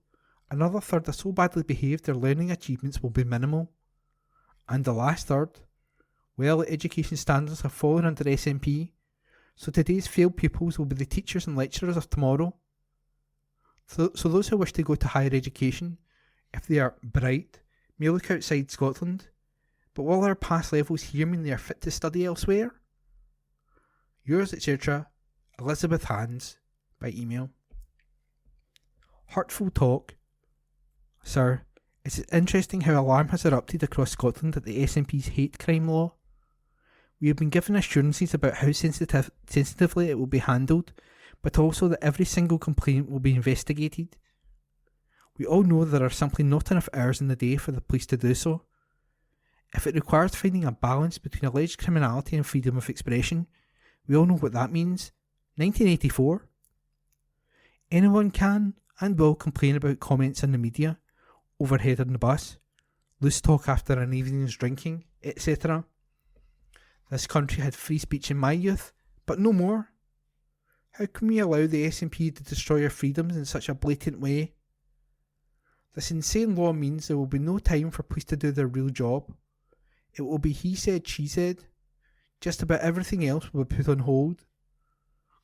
another third are so badly behaved their learning achievements will be minimal. And the last third? Well, education standards have fallen under SNP, so today's failed pupils will be the teachers and lecturers of tomorrow. So those who wish to go to higher education If they are bright, may look outside Scotland, but will our pass levels here mean they are fit to study elsewhere? Yours, etc., Elizabeth Hands, by email. Hurtful talk. Sir, it's interesting how alarm has erupted across Scotland at the SNP's hate crime law. We have been given assurances about how sensitively it will be handled, but also that every single complaint will be investigated. We all know there are simply not enough hours in the day for the police to do so. If it requires finding a balance between alleged criminality and freedom of expression, we all know what that means. 1984. Anyone can and will complain about comments in the media, overhead on the bus, loose talk after an evening's drinking, etc. This country had free speech in my youth, but no more. How can we allow the SNP to destroy our freedoms in such a blatant way? This insane law means there will be no time for police to do their real job. It will be he said, she said. Just about everything else will be put on hold.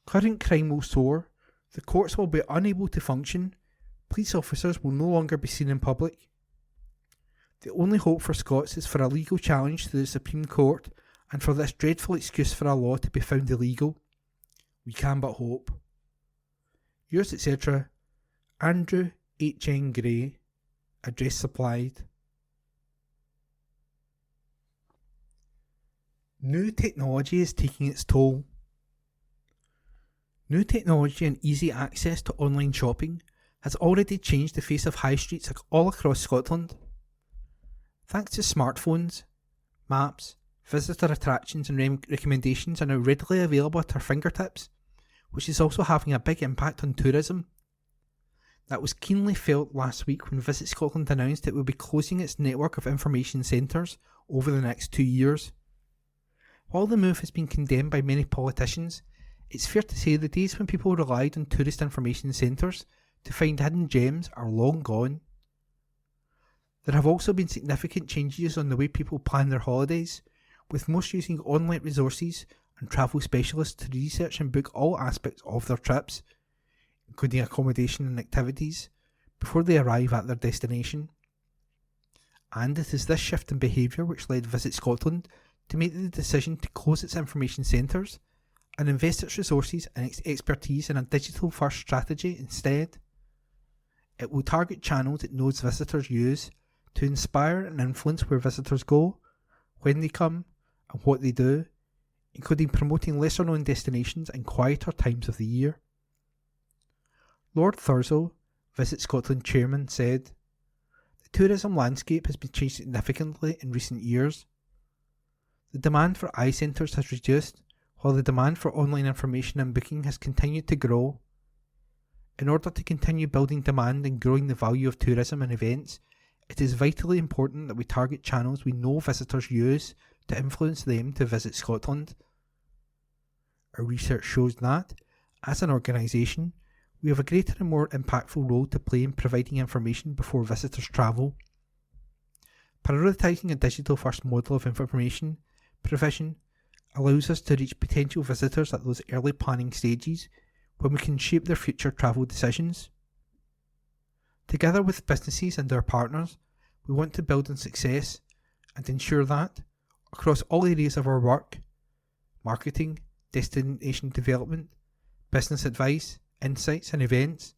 Current crime will soar. The courts will be unable to function. Police officers will no longer be seen in public. The only hope for Scots is for a legal challenge to the Supreme Court and for this dreadful excuse for a law to be found illegal. We can but hope. Yours, etc., Andrew H. N. Gray. Address supplied. New technology is taking its toll. New technology and easy access to online shopping has already changed the face of high streets all across Scotland. Thanks to smartphones, maps, visitor attractions and recommendations are now readily available at our fingertips, which is also having a big impact on tourism. That was keenly felt last week when Visit Scotland announced it would be closing its network of information centres over the next 2 years. While the move has been condemned by many politicians, it's fair to say the days when people relied on tourist information centres to find hidden gems are long gone. There have also been significant changes on the way people plan their holidays, with most using online resources and travel specialists to research and book all aspects of their trips, including accommodation and activities, before they arrive at their destination. And it is this shift in behaviour which led Visit Scotland to make the decision to close its information centres and invest its resources and its expertise in a digital-first strategy instead. It will target channels it knows visitors use to inspire and influence where visitors go, when they come, and what they do, including promoting lesser-known destinations and quieter times of the year. Lord Thurso, Visit Scotland chairman, said, "The tourism landscape has been changed significantly in recent years. The demand for eye centres has reduced, while the demand for online information and booking has continued to grow. In order to continue building demand and growing the value of tourism and events, it is vitally important that we target channels we know visitors use to influence them to visit Scotland. Our research shows that, as an organisation, we have a greater and more impactful role to play in providing information before visitors travel. Prioritising a digital-first model of information provision allows us to reach potential visitors at those early planning stages when we can shape their future travel decisions. Together with businesses and our partners, we want to build on success and ensure that, across all areas of our work, marketing, destination development, business advice, insights and events,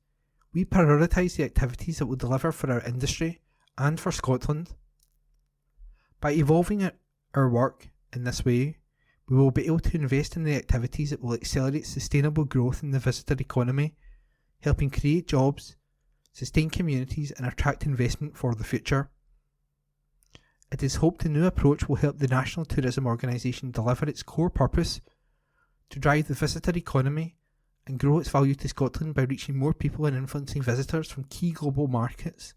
we prioritise the activities that will deliver for our industry and for Scotland. By evolving our work in this way, we will be able to invest in the activities that will accelerate sustainable growth in the visitor economy, helping create jobs, sustain communities and attract investment for the future. It is hoped the new approach will help the National Tourism Organisation deliver its core purpose to drive the visitor economy and grow its value to Scotland by reaching more people and influencing visitors from key global markets.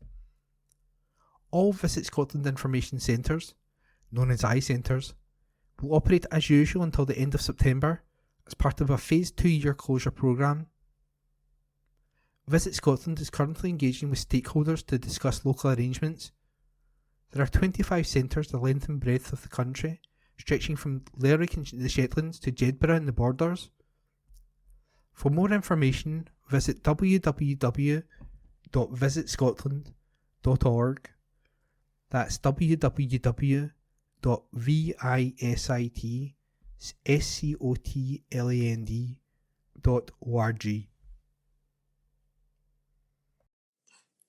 All Visit Scotland information centres, known as iCentres, will operate as usual until the end of September as part of a phased 2-year closure programme. Visit Scotland is currently engaging with stakeholders to discuss local arrangements. There are 25 centres the length and breadth of the country, stretching from Lerwick in the Shetlands to Jedburgh in the Borders. For more information, visit www.visitscotland.co.uk. www.visit.org. That's www.visitscotland.org.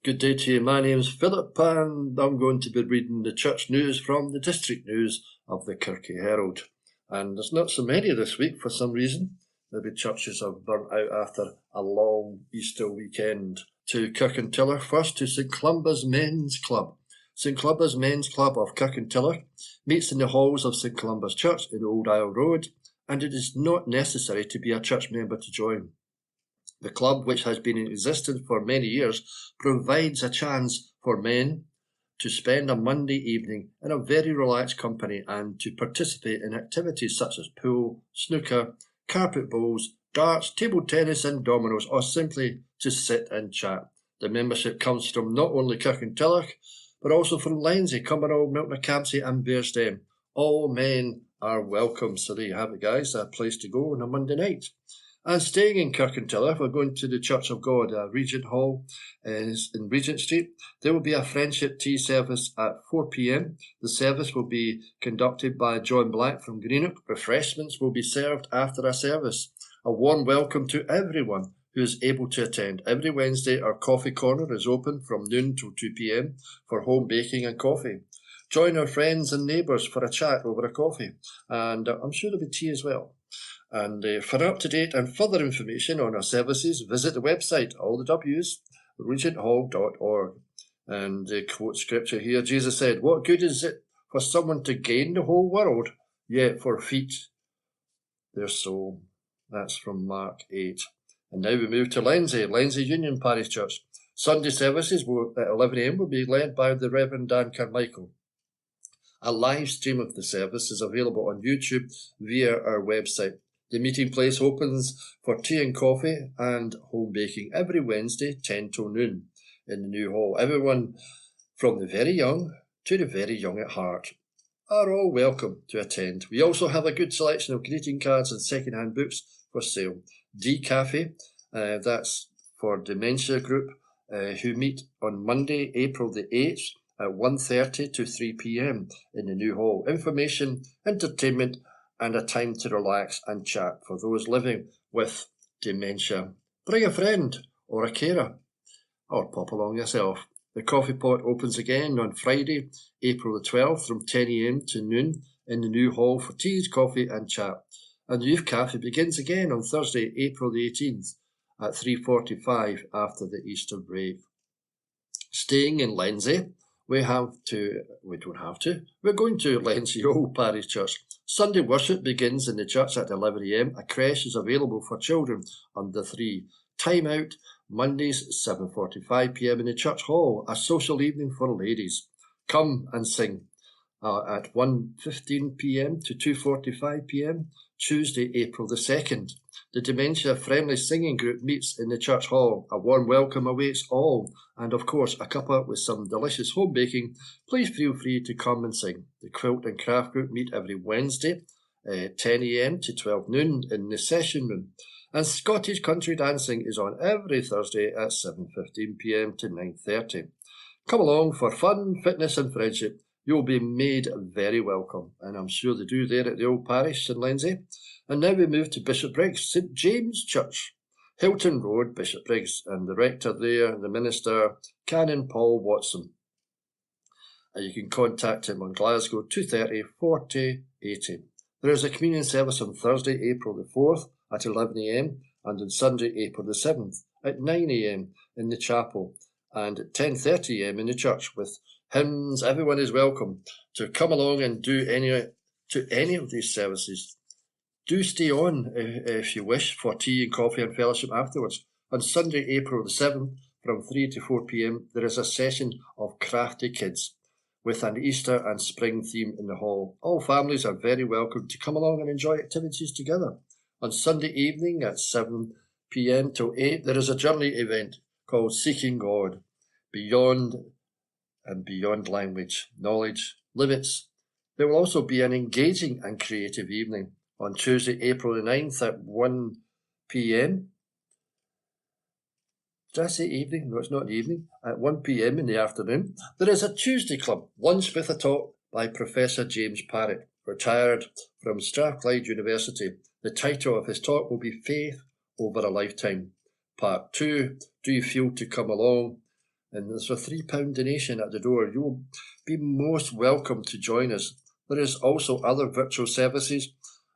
Good day to you. My name's Philip and I'm going to be reading the church news from the district news of the Kirky Herald. And there's not so many this week for some reason. Maybe churches have burnt out after a long Easter weekend. To Kirkintilloch first, to St Columba's Men's Club. St Columba's Men's Club of Kirkintilloch meets in the halls of St Columba's Church in Old Isle Road, and it is not necessary to be a church member to join. The club, which has been in existence for many years, provides a chance for men to spend a Monday evening in a very relaxed company and to participate in activities such as pool, snooker, carpet bowls, darts, table tennis and dominoes, or simply to sit and chat. The membership comes from not only Kirkintilloch, but also from Lenzie, Cumbernauld, Milton Campsie and Bearsden. All men are welcome. So there you have it, guys, a place to go on a Monday night. And staying in Kirkintilloch, we're going to the Church of God, Regent Hall in Regent Street. There will be a friendship tea service at 4 p.m. The service will be conducted by John Black from Greenock. Refreshments will be served after a service. A warm welcome to everyone who is able to attend. Every Wednesday, our coffee corner is open from noon till 2 p.m. for home baking and coffee. Join our friends and neighbours for a chat over a coffee, and I'm sure there'll be tea as well. And for up-to-date and further information on our services, visit the website, all the W's, regenthall.org. And quote scripture here, Jesus said, "What good is it for someone to gain the whole world, yet forfeit their soul?" That's from Mark 8. And now we move to Lenzie Union Parish Church. Sunday services at 11 a.m. will be led by the Reverend Dan Carmichael. A live stream of the service is available on YouTube via our website. The meeting place opens for tea and coffee and home baking every Wednesday, 10 till noon, in the new hall. Everyone from the very young to the very young at heart are all welcome to attend. We also have a good selection of greeting cards and second-hand books for sale. D Cafe, that's for dementia group, who meet on Monday, April the 8th at 1:30 to 3 p.m. in the new hall. Information, entertainment, and a time to relax and chat for those living with dementia. Bring a friend or a carer, or pop along yourself. The coffee pot opens again on Friday, April the 12th from 10 a.m. to noon in the new hall for teas, coffee and chat. And the youth cafe begins again on Thursday, April the 18th at 3:45 after the Easter break. Staying in Lenzie, we're going to Lenzie Old Parish Church. Sunday worship begins in the church at 11 a.m. A creche is available for children under 3. Time out, Mondays 7:45 p.m. in the church hall. A social evening for ladies. Come and sing at 1:15 p.m. to 2:45 p.m. Tuesday, April the 2nd. The dementia-friendly singing group meets in the church hall. A warm welcome awaits all, and of course a cuppa with some delicious home baking. Please feel free to come and sing. The quilt and craft group meet every Wednesday, 10 a.m. to 12 noon in the session room. And Scottish country dancing is on every Thursday at 7:15 p.m. to 9:30. Come along for fun, fitness and friendship. You'll be made very welcome, and I'm sure they do there at the old parish in Lenzie. And now we move to Bishopbriggs, St James Church, Hilton Road, Bishopbriggs, and the rector there, the minister, Canon Paul Watson. And you can contact him on Glasgow 230 40 80. There is a communion service on Thursday, April the 4th at 11 a.m. and on Sunday, April the 7th at 9 a.m. in the chapel and at 10:30 a.m. in the church with hymns. Everyone is welcome to come along and do any of these services. Do stay on if you wish for tea and coffee and fellowship afterwards. On Sunday, April the 7th, from 3 to 4 p.m, there is a session of crafty kids with an Easter and spring theme in the hall. All families are very welcome to come along and enjoy activities together. On Sunday evening at 7 p.m. till 8, there is a journey event called Seeking God, Beyond Language, Knowledge, Limits. There will also be an engaging and creative evening on Tuesday, April the 9th at 1 p.m. Did I say evening? No, it's not evening. At 1 p.m. in the afternoon, there is a Tuesday Club, lunch with a talk by Professor James Parrott, retired from Strathclyde University. The title of his talk will be Faith Over a Lifetime. Part 2, do you feel to come along? And there's a £3 donation at the door. You will be most welcome to join us. There is also other virtual services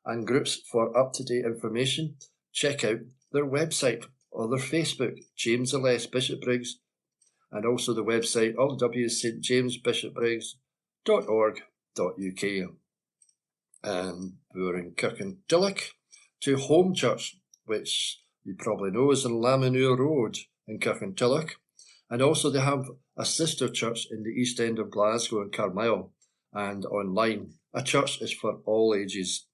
and groups. For up-to-date information, check out their website or their Facebook, James the Less Bishopbriggs, and also the website allwsjamesbishopbriggs.org.uk. And we're in Kirkintilloch to Home Church, which you probably know is in Lamanure Road in Kirkintilloch. And also they have a sister church in the East End of Glasgow in Carlisle and online. A church is for all ages.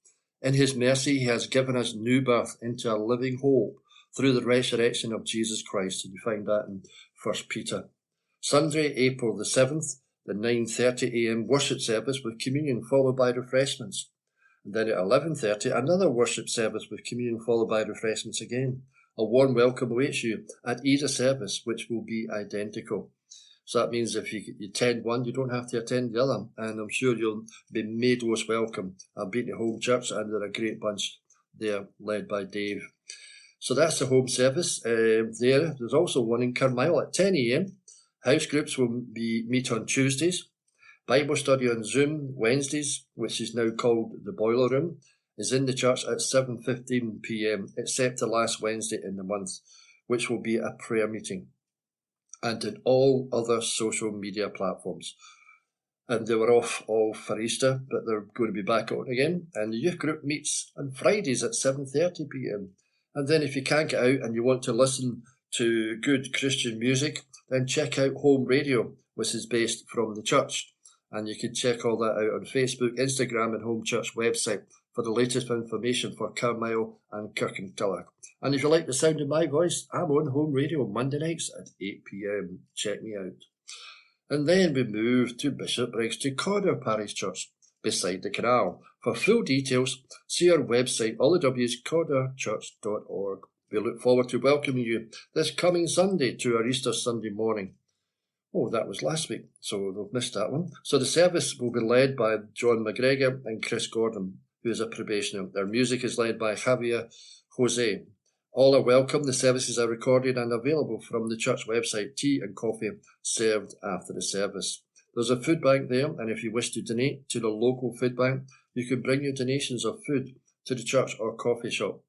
In his mercy, he has given us new birth into a living hope through the resurrection of Jesus Christ. And you find that in 1 Peter. Sunday, April the 7th, the 9:30 a.m. worship service with communion followed by refreshments. And then at 11:30, another worship service with communion followed by refreshments again. A warm welcome awaits you at either service, which will be identical. So that means if you attend one, you don't have to attend the other. And I'm sure you'll be made most welcome. I've been to Home Church and they're a great bunch there, led by Dave. So that's the home service there. There's also one in Carlisle at 10 a.m. House groups will meet on Tuesdays. Bible study on Zoom Wednesdays, which is now called the Boiler Room, is in the church at 7:15 p.m, except the last Wednesday in the month, which will be a prayer meeting, and in all other social media platforms. And they were off all for Easter, but they're going to be back on again. And the youth group meets on Fridays at 7:30 p.m. And then if you can't get out and you want to listen to good Christian music, then check out Home Radio, which is based from the church. And you can check all that out on Facebook, Instagram and Home Church website for the latest information for Carlisle and Kirkintilloch. And if you like the sound of my voice, I'm on Home Radio Monday nights at 8 p.m. Check me out. And then we move to Bishopbriggs to Cawdor Parish Church, beside the canal. For full details, see our website, allthews.cawdorchurch.org. We look forward to welcoming you this coming Sunday to our Easter Sunday morning. Oh, that was last week, so they've missed that one. So the service will be led by John McGregor and Chris Gordon, who is a probationer. Their music is led by Javier Jose. All are welcome. The services are recorded and available from the church website. Tea and coffee served after the service. There's a food bank there, and if you wish to donate to the local food bank, you can bring your donations of food to the church or coffee shop.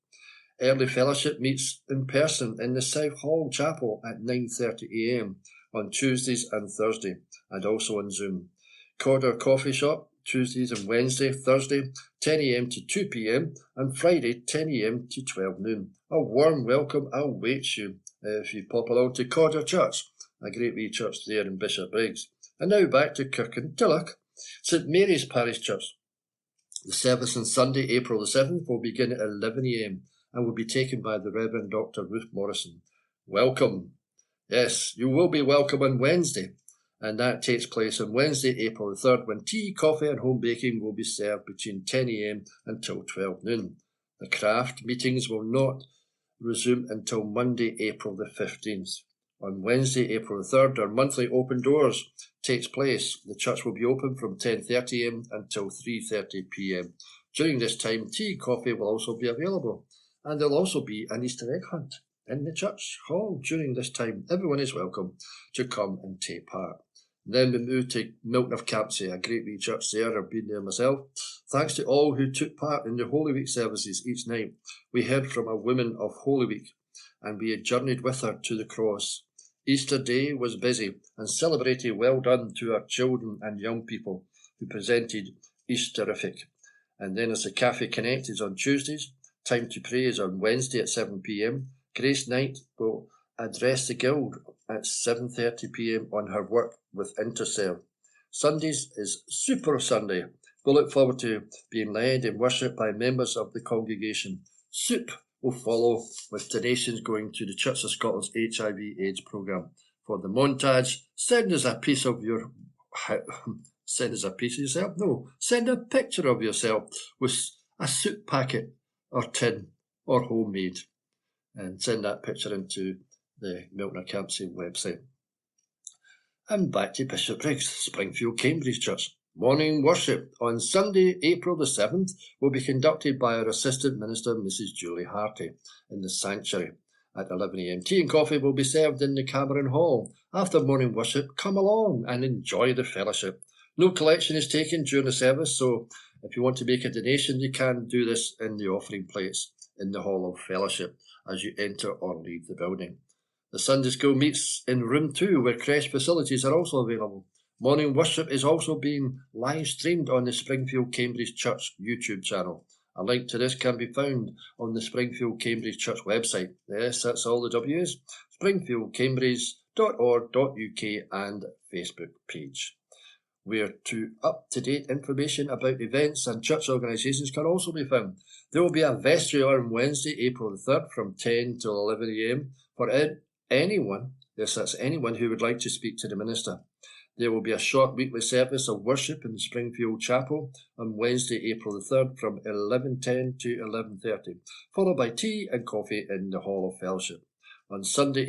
Early fellowship meets in person in the South Hall Chapel at 9:30 a.m. on Tuesdays and Thursday, and also on Zoom. Cawdor Coffee Shop, Tuesdays and Wednesday, Thursday, 10 a.m. to 2 p.m, and Friday, 10 a.m. to 12 noon. A warm welcome awaits you if you pop along to Cawdor Church, a great wee church there in Bishopbriggs. And now back to Kirkintilloch, St Mary's Parish Church. The service on Sunday, April the 7th, will begin at 11 a.m. and will be taken by the Reverend Dr. Ruth Morrison. Welcome. Yes, you will be welcome on Wednesday, and that takes place on Wednesday, April the 3rd, when tea, coffee and home baking will be served between 10 a.m. until 12 noon. The craft meetings will not resume until Monday, April the 15th. On Wednesday, April the 3rd, our monthly open doors takes place. The church will be open from 10:30 a.m. until 3:30 p.m. During this time, tea and coffee will also be available, and there'll also be an Easter egg hunt in the church hall during this time. Everyone is welcome to come and take part. Then we move to Milton of Campsie, a great wee church there. I've been there myself. Thanks to all who took part in the Holy Week services each night. We heard from a woman of Holy Week, and we had journeyed with her to the cross. Easter Day was busy and celebrated. Well done to our children and young people who presented Easterific. And then as the Cafe Connect is on Tuesdays, Time to Pray is on Wednesday at 7 p.m. Grace Night will address the Guild at 7:30 p.m. on her work with Intercell. Sundays is Super Sunday. We look forward to being led in worship by members of the congregation. Soup will follow with donations going to the Church of Scotland's HIV/AIDS programme. For the montage, send us a piece of your... Send us a piece of yourself? No, send a picture of yourself with a soup packet or tin or homemade, and send that picture into the Milton Campsie website. And back to Bishopbriggs, Springfield Cambridge Church. Morning worship on Sunday, April the 7th, will be conducted by our Assistant Minister, Mrs. Julie Harty, in the sanctuary. At 11 a.m, tea and coffee will be served in the Cameron Hall. After morning worship, come along and enjoy the fellowship. No collection is taken during the service, so if you want to make a donation, you can do this in the offering plates in the Hall of Fellowship as you enter or leave the building. The Sunday school meets in room 2, where creche facilities are also available. Morning worship is also being live streamed on the Springfield Cambridge Church YouTube channel. A link to this can be found on the Springfield Cambridge Church website. Yes, that's all the W's. springfieldcambridge.org.uk and Facebook page, where up-to-date information about events and church organisations can also be found. There will be a vestry on Wednesday, April the 3rd from 10 till 11 a.m. for anyone, yes, that's anyone who would like to speak to the minister. There will be a short weekly service of worship in Springfield Chapel on Wednesday, April the 3rd from 11:10 to 11:30, followed by tea and coffee in the Hall of Fellowship. On Sunday,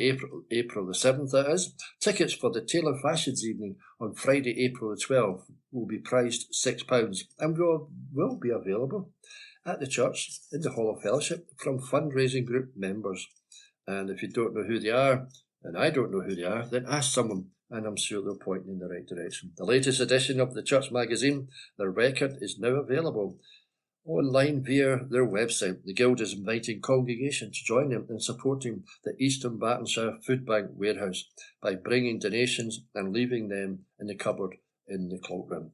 April the 7th, that is, tickets for the Taylor Fashions evening on Friday, April the 12th will be priced £6 and will be available at the church in the Hall of Fellowship from fundraising group members. And if you don't know who they are, and I don't know who they are, then ask someone, and I'm sure they'll point you in the right direction. The latest edition of the church magazine, The Record, is now available online via their website. The Guild is inviting congregations to join them in supporting the East Dunbartonshire Food Bank warehouse by bringing donations and leaving them in the cupboard in the cloakroom.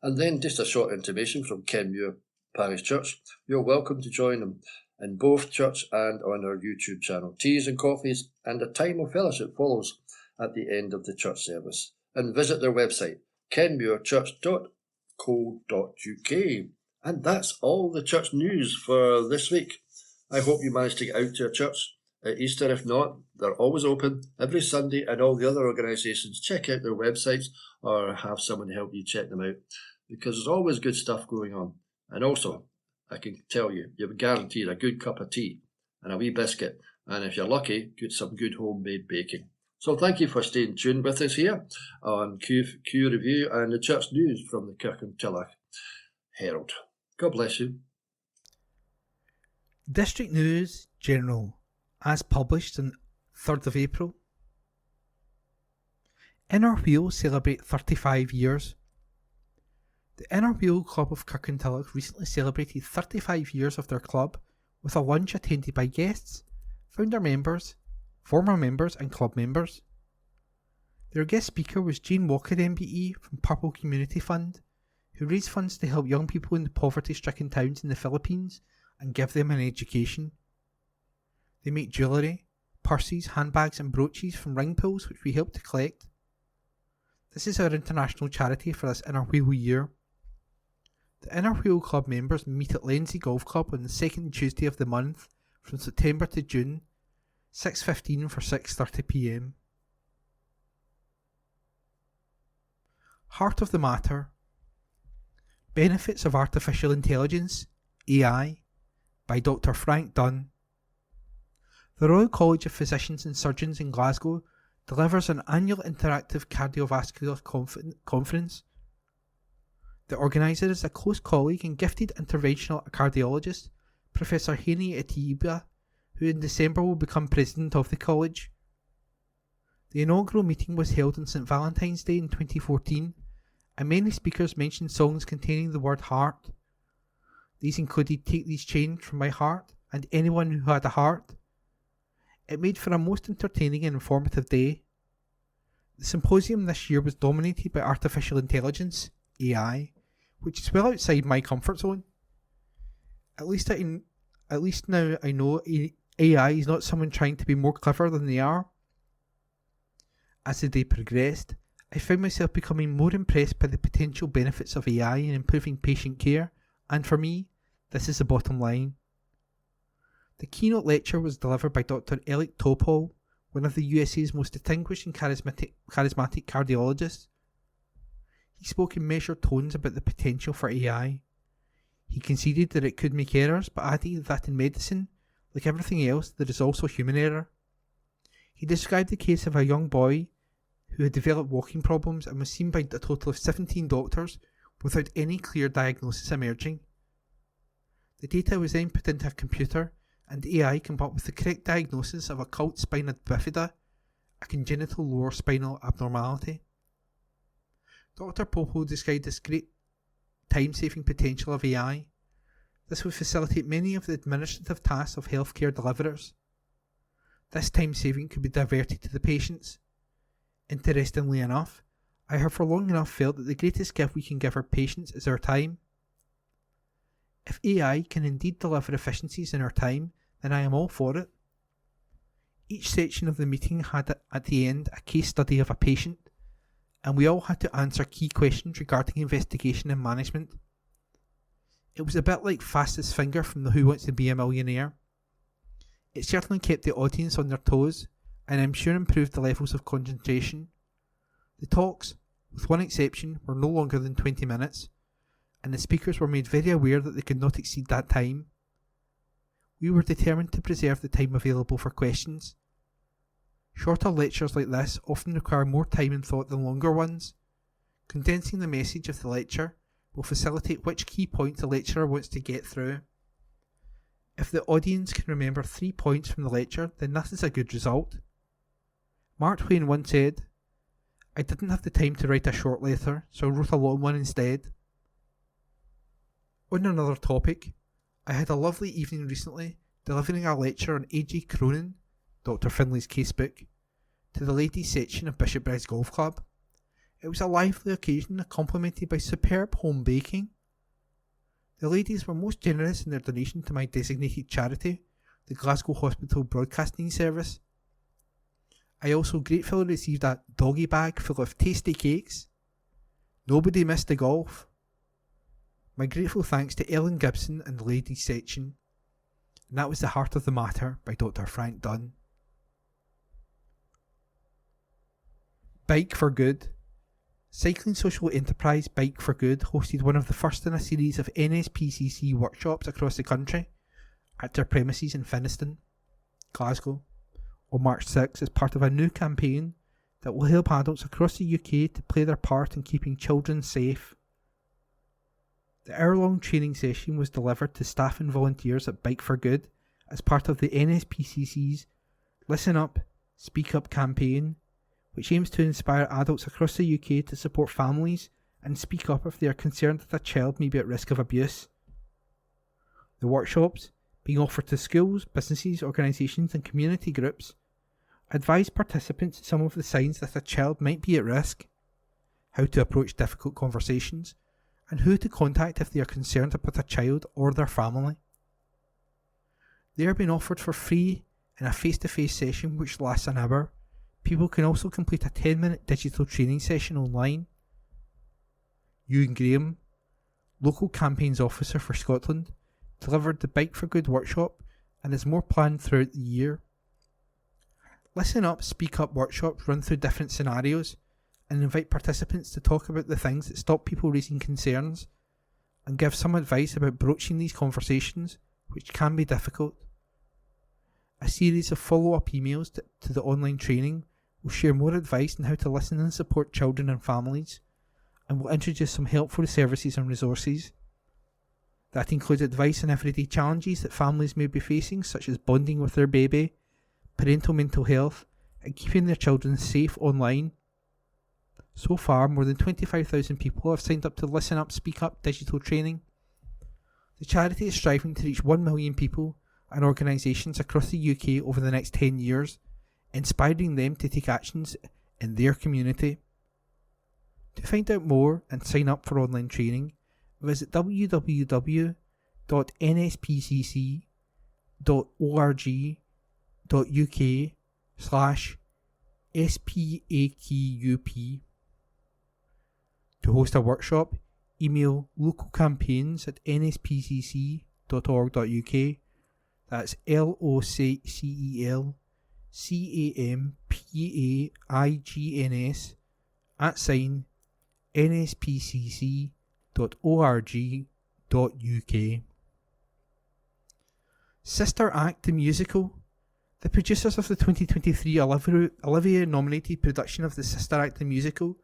And then just a short intimation from Kenmure Parish Church. You're welcome to join them in both church and on our YouTube channel. Teas and coffees and a time of fellowship follows at the end of the church service. And visit their website, kenmurechurch.co.uk. And that's all the church news for this week. I hope you managed to get out to a church at Easter. If not, they're always open every Sunday, and all the other organisations, check out their websites or have someone help you check them out, because there's always good stuff going on. And also, I can tell you, you're guaranteed a good cup of tea and a wee biscuit, and if you're lucky, get some good homemade baking. So thank you for staying tuned with us here on Q Review and the church news from the Kirkintilloch Herald. God bless you. District News General, as published on 3rd of April. Inner Wheel celebrate 35 years. The Inner Wheel Club of Kirkintilloch recently celebrated 35 years of their club with a lunch attended by guests, founder members, former members and club members. Their guest speaker was Jane Walker MBE from Purple Community Fund, who raised funds to help young people in the poverty-stricken towns in the Philippines and give them an education. They make jewellery, purses, handbags and brooches from ring pulls which we help to collect. This is our international charity for this Inner Wheel year. The Inner Wheel Club members meet at Lenzie Golf Club on the second Tuesday of the month from September to June, 6:15 for 6:30 p.m. Heart of the Matter. Benefits of Artificial Intelligence, AI, by Dr. Frank Dunn. The Royal College of Physicians and Surgeons in Glasgow delivers an annual interactive cardiovascular conference. The organiser is a close colleague and gifted interventional cardiologist, Professor Haney Atiba, who in December will become president of the college. The inaugural meeting was held on St Valentine's Day in 2014, and many speakers mentioned songs containing the word heart. These included Take These Chains from My Heart and Anyone Who Had a Heart. It made for a most entertaining and informative day. The symposium this year was dominated by artificial intelligence, AI, which is well outside my comfort zone. At least now I know AI is not someone trying to be more clever than they are. As the day progressed, I found myself becoming more impressed by the potential benefits of AI in improving patient care, and for me, this is the bottom line. The keynote lecture was delivered by Dr. Elliot Topol, one of the USA's most distinguished and charismatic cardiologists. He spoke in measured tones about the potential for AI. He conceded that it could make errors, but added that in medicine, like everything else, there is also human error. He described the case of a young boy who had developed walking problems and was seen by a total of 17 doctors without any clear diagnosis emerging. The data was then put into a computer and AI came up with the correct diagnosis of occult spina bifida, a congenital lower spinal abnormality. Dr. Popo described this great time-saving potential of AI. This would facilitate many of the administrative tasks of healthcare deliverers. This time saving could be diverted to the patients. Interestingly enough, I have for long enough felt that the greatest gift we can give our patients is our time. If AI can indeed deliver efficiencies in our time, then I am all for it. Each section of the meeting had at the end a case study of a patient, and we all had to answer key questions regarding investigation and management. It was a bit like Fastest Finger from the Who Wants to Be a Millionaire. It certainly kept the audience on their toes, and I'm sure improved the levels of concentration. The talks, with one exception, were no longer than 20 minutes, and the speakers were made very aware that they could not exceed that time. We were determined to preserve the time available for questions. Shorter lectures like this often require more time and thought than longer ones. Condensing the message of the lecture will facilitate which key points the lecturer wants to get through. If the audience can remember 3 points from the lecture, then that is a good result. Mark Twain once said, "I didn't have the time to write a short letter, so I wrote a long one instead." On another topic, I had a lovely evening recently delivering a lecture on A.J. Cronin, Dr. Finley's casebook, to the ladies section of Bishopbriggs Golf Club. It was a lively occasion complemented by superb home baking. The ladies were most generous in their donation to my designated charity, the Glasgow Hospital Broadcasting Service. I also gratefully received a doggy bag full of tasty cakes. Nobody missed the golf. My grateful thanks to Ellen Gibson and the ladies section. And that was The Heart of the Matter by Dr. Frank Dunn. Bike for Good. Cycling social enterprise Bike for Good hosted one of the first in a series of NSPCC workshops across the country at their premises in Finniston, Glasgow, on March 6 as part of a new campaign that will help adults across the UK to play their part in keeping children safe. The hour-long training session was delivered to staff and volunteers at Bike for Good as part of the NSPCC's Listen Up, Speak Up campaign, which aims to inspire adults across the UK to support families and speak up if they are concerned that a child may be at risk of abuse. The workshops, being offered to schools, businesses, organisations and community groups, advise participants some of the signs that a child might be at risk, how to approach difficult conversations, and who to contact if they are concerned about a child or their family. They are being offered for free in a face-to-face session which lasts an hour. People can also complete a 10-minute digital training session online. Ewan Graham, local campaigns officer for Scotland, delivered the Bike for Good workshop and there's more planned throughout the year. Listen Up, Speak Up workshops run through different scenarios and invite participants to talk about the things that stop people raising concerns and give some advice about broaching these conversations, which can be difficult. A series of follow-up emails to the online training will share more advice on how to listen and support children and families, and will introduce some helpful services and resources. That includes advice on everyday challenges that families may be facing, such as bonding with their baby, parental mental health, and keeping their children safe online. So far, more than 25,000 people have signed up to Listen Up, Speak Up digital training. The charity is striving to reach 1 million people and organisations across the UK over the next 10 years, inspiring them to take actions in their community. To find out more and sign up for online training, visit www.nspcc.org.uk/SPAQUP. To host a workshop, email localcampaigns@nspcc.org.uk. That's LOCCELCAMPAIGNS@nspcc.org.uk. Sister Act the Musical. The producers of the 2023 Olivia-nominated production of the Sister Act the musical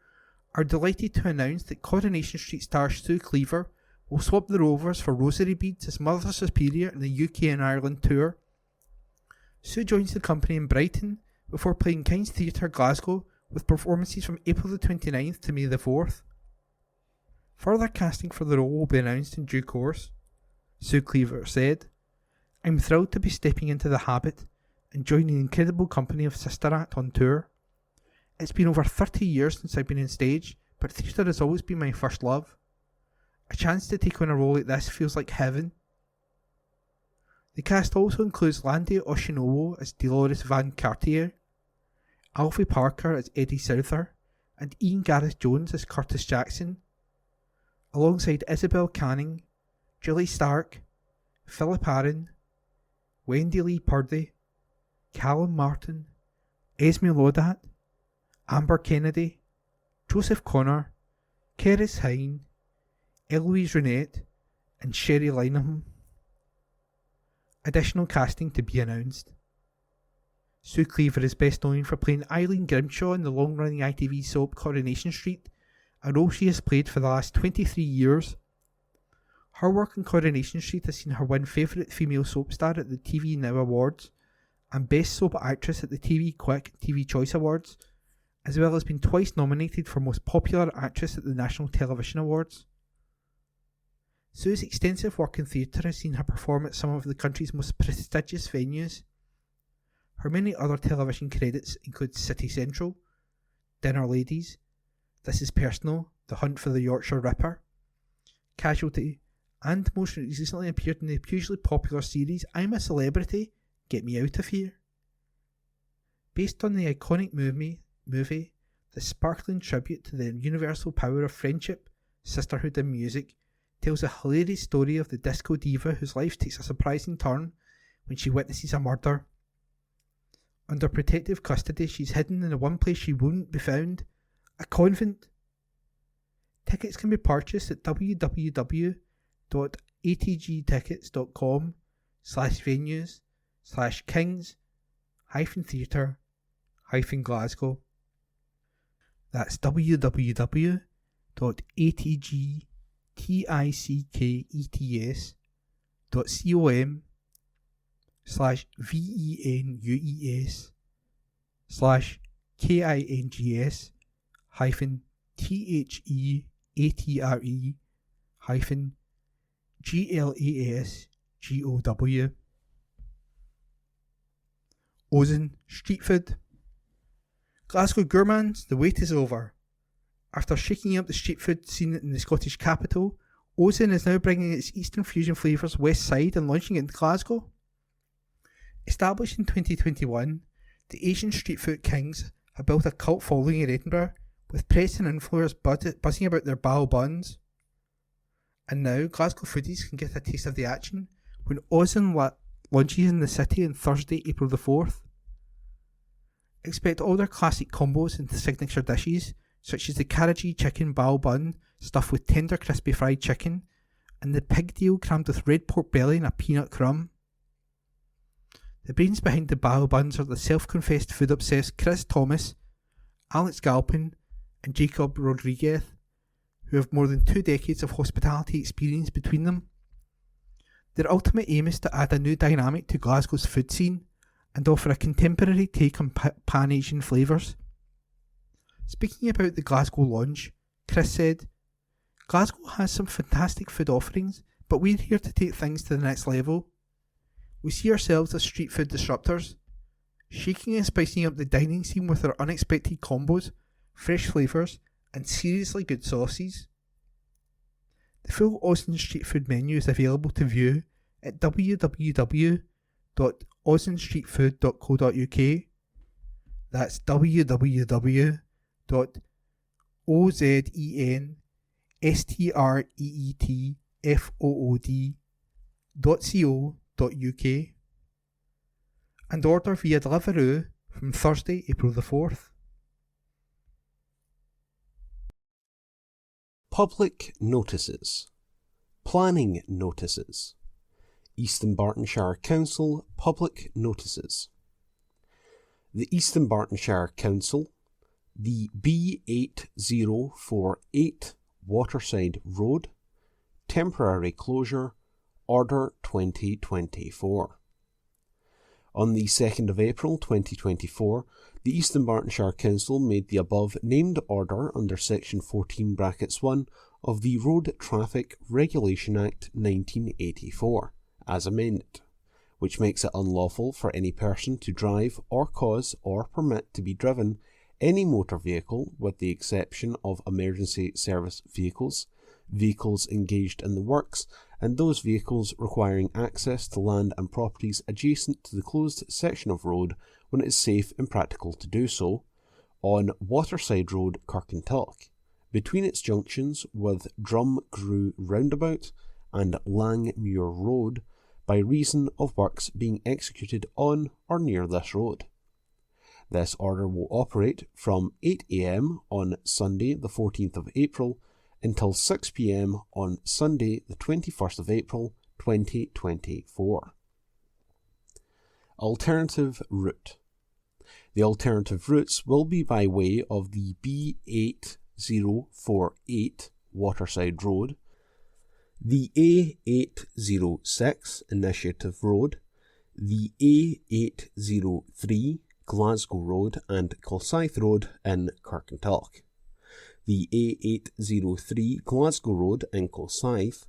are delighted to announce that Coronation Street star Sue Cleaver will swap the Rovers for Rosary Beads as Mother Superior in the UK and Ireland tour. Sue joins the company in Brighton before playing King's Theatre Glasgow with performances from April the 29th to May the 4th. Further casting for the role will be announced in due course. Sue Cleaver said, "I'm thrilled to be stepping into the habit and joining the incredible company of Sister Act on tour. It's been over 30 years since I've been on stage, but theatre has always been my first love. A chance to take on a role like this feels like heaven." The cast also includes Landy Oshinowo as Dolores Van Cartier, Alfie Parker as Eddie Souther, and Ian Gareth Jones as Curtis Jackson, alongside Isabel Canning, Julie Stark, Philip Aaron, Wendy Lee Purdy, Callum Martin, Esme Lodat, Amber Kennedy, Joseph Connor, Keris Hine, Eloise Renette, and Sherry Linehan. Additional casting to be announced. Sue Cleaver is best known for playing Eileen Grimshaw in the long-running ITV soap Coronation Street, a role she has played for the last 23 years. Her work in Coronation Street has seen her win Favourite Female Soap Star at the TV Now Awards and Best Soap Actress at the TV Quick and TV Choice Awards, as well as being twice nominated for Most Popular Actress at the National Television Awards. Sue's extensive work in theatre has seen her perform at some of the country's most prestigious venues. Her many other television credits include City Central, Dinner Ladies, This Is Personal, The Hunt for the Yorkshire Ripper, Casualty, and most recently appeared in the hugely popular series I'm a Celebrity, Get Me Out of Here. Based on the iconic movie, the sparkling tribute to the universal power of friendship, sisterhood and music tells a hilarious story of the disco diva whose life takes a surprising turn when she witnesses a murder. Under protective custody, she's hidden in the one place she wouldn't be found, a convent. Tickets can be purchased at www.atgtickets.com/venues/kings-theatre-glasgow. That's www.atgtickets.com/venues/kings-theatre-glasgow. Ozen Street Food. Glasgow gourmands, the wait is over. After shaking up the street food scene in the Scottish capital, Ozen is now bringing its Eastern fusion flavours west side and launching it in Glasgow. Established in 2021, the Asian street food kings have built a cult following in Edinburgh, with press and influencers buzzing about their bao buns. And now Glasgow foodies can get a taste of the action when Ozen launches in the city on Thursday, April the 4th. Expect all their classic combos into signature dishes, such as the Karaji chicken bao bun stuffed with tender crispy fried chicken, and the pig deal crammed with red pork belly and a peanut crumb. The brains behind the bao buns are the self-confessed food-obsessed Chris Thomas, Alex Galpin, and Jacob Rodriguez, who have more than 2 decades of hospitality experience between them. Their ultimate aim is to add a new dynamic to Glasgow's food scene and offer a contemporary take on Pan-Asian flavours. Speaking about the Glasgow launch, Chris said, "Glasgow has some fantastic food offerings, but we're here to take things to the next level. We see ourselves as street food disruptors, shaking and spicing up the dining scene with our unexpected combos, fresh flavours, and seriously good sauces." The full Ozen street food menu is available to view at www.ozenstreetfood.co.uk. That's www.ozenstreetfood.co.uk and order via Deliveroo from Thursday, April the 4th. Public notices. Planning notices. East Dunbartonshire Council public notices. the East Dunbartonshire Council, the B8048 Waterside Road, temporary closure, Order 2024. On the 2nd of April 2024, the East Dunbartonshire Council made the above named order under Section 14(1) of the Road Traffic Regulation Act 1984, as amended, which makes it unlawful for any person to drive or cause or permit to be driven any motor vehicle, with the exception of emergency service vehicles, vehicles engaged in the works, and those vehicles requiring access to land and properties adjacent to the closed section of road when it is safe and practical to do so, on Waterside Road, Kirkintilloch, between its junctions with Drumgrew Roundabout and Langmuir Road, by reason of works being executed on or near this road. This order will operate from 8 a.m. on Sunday the 14th of April until 6 p.m. on Sunday the 21st of April 2024. Alternative route. The alternative routes will be by way of the B8048 Waterside Road, the A806 Initiative Road, the A803 Glasgow Road and Kilsyth Road in Kirkintilloch, the A803 Glasgow Road in Kilsyth,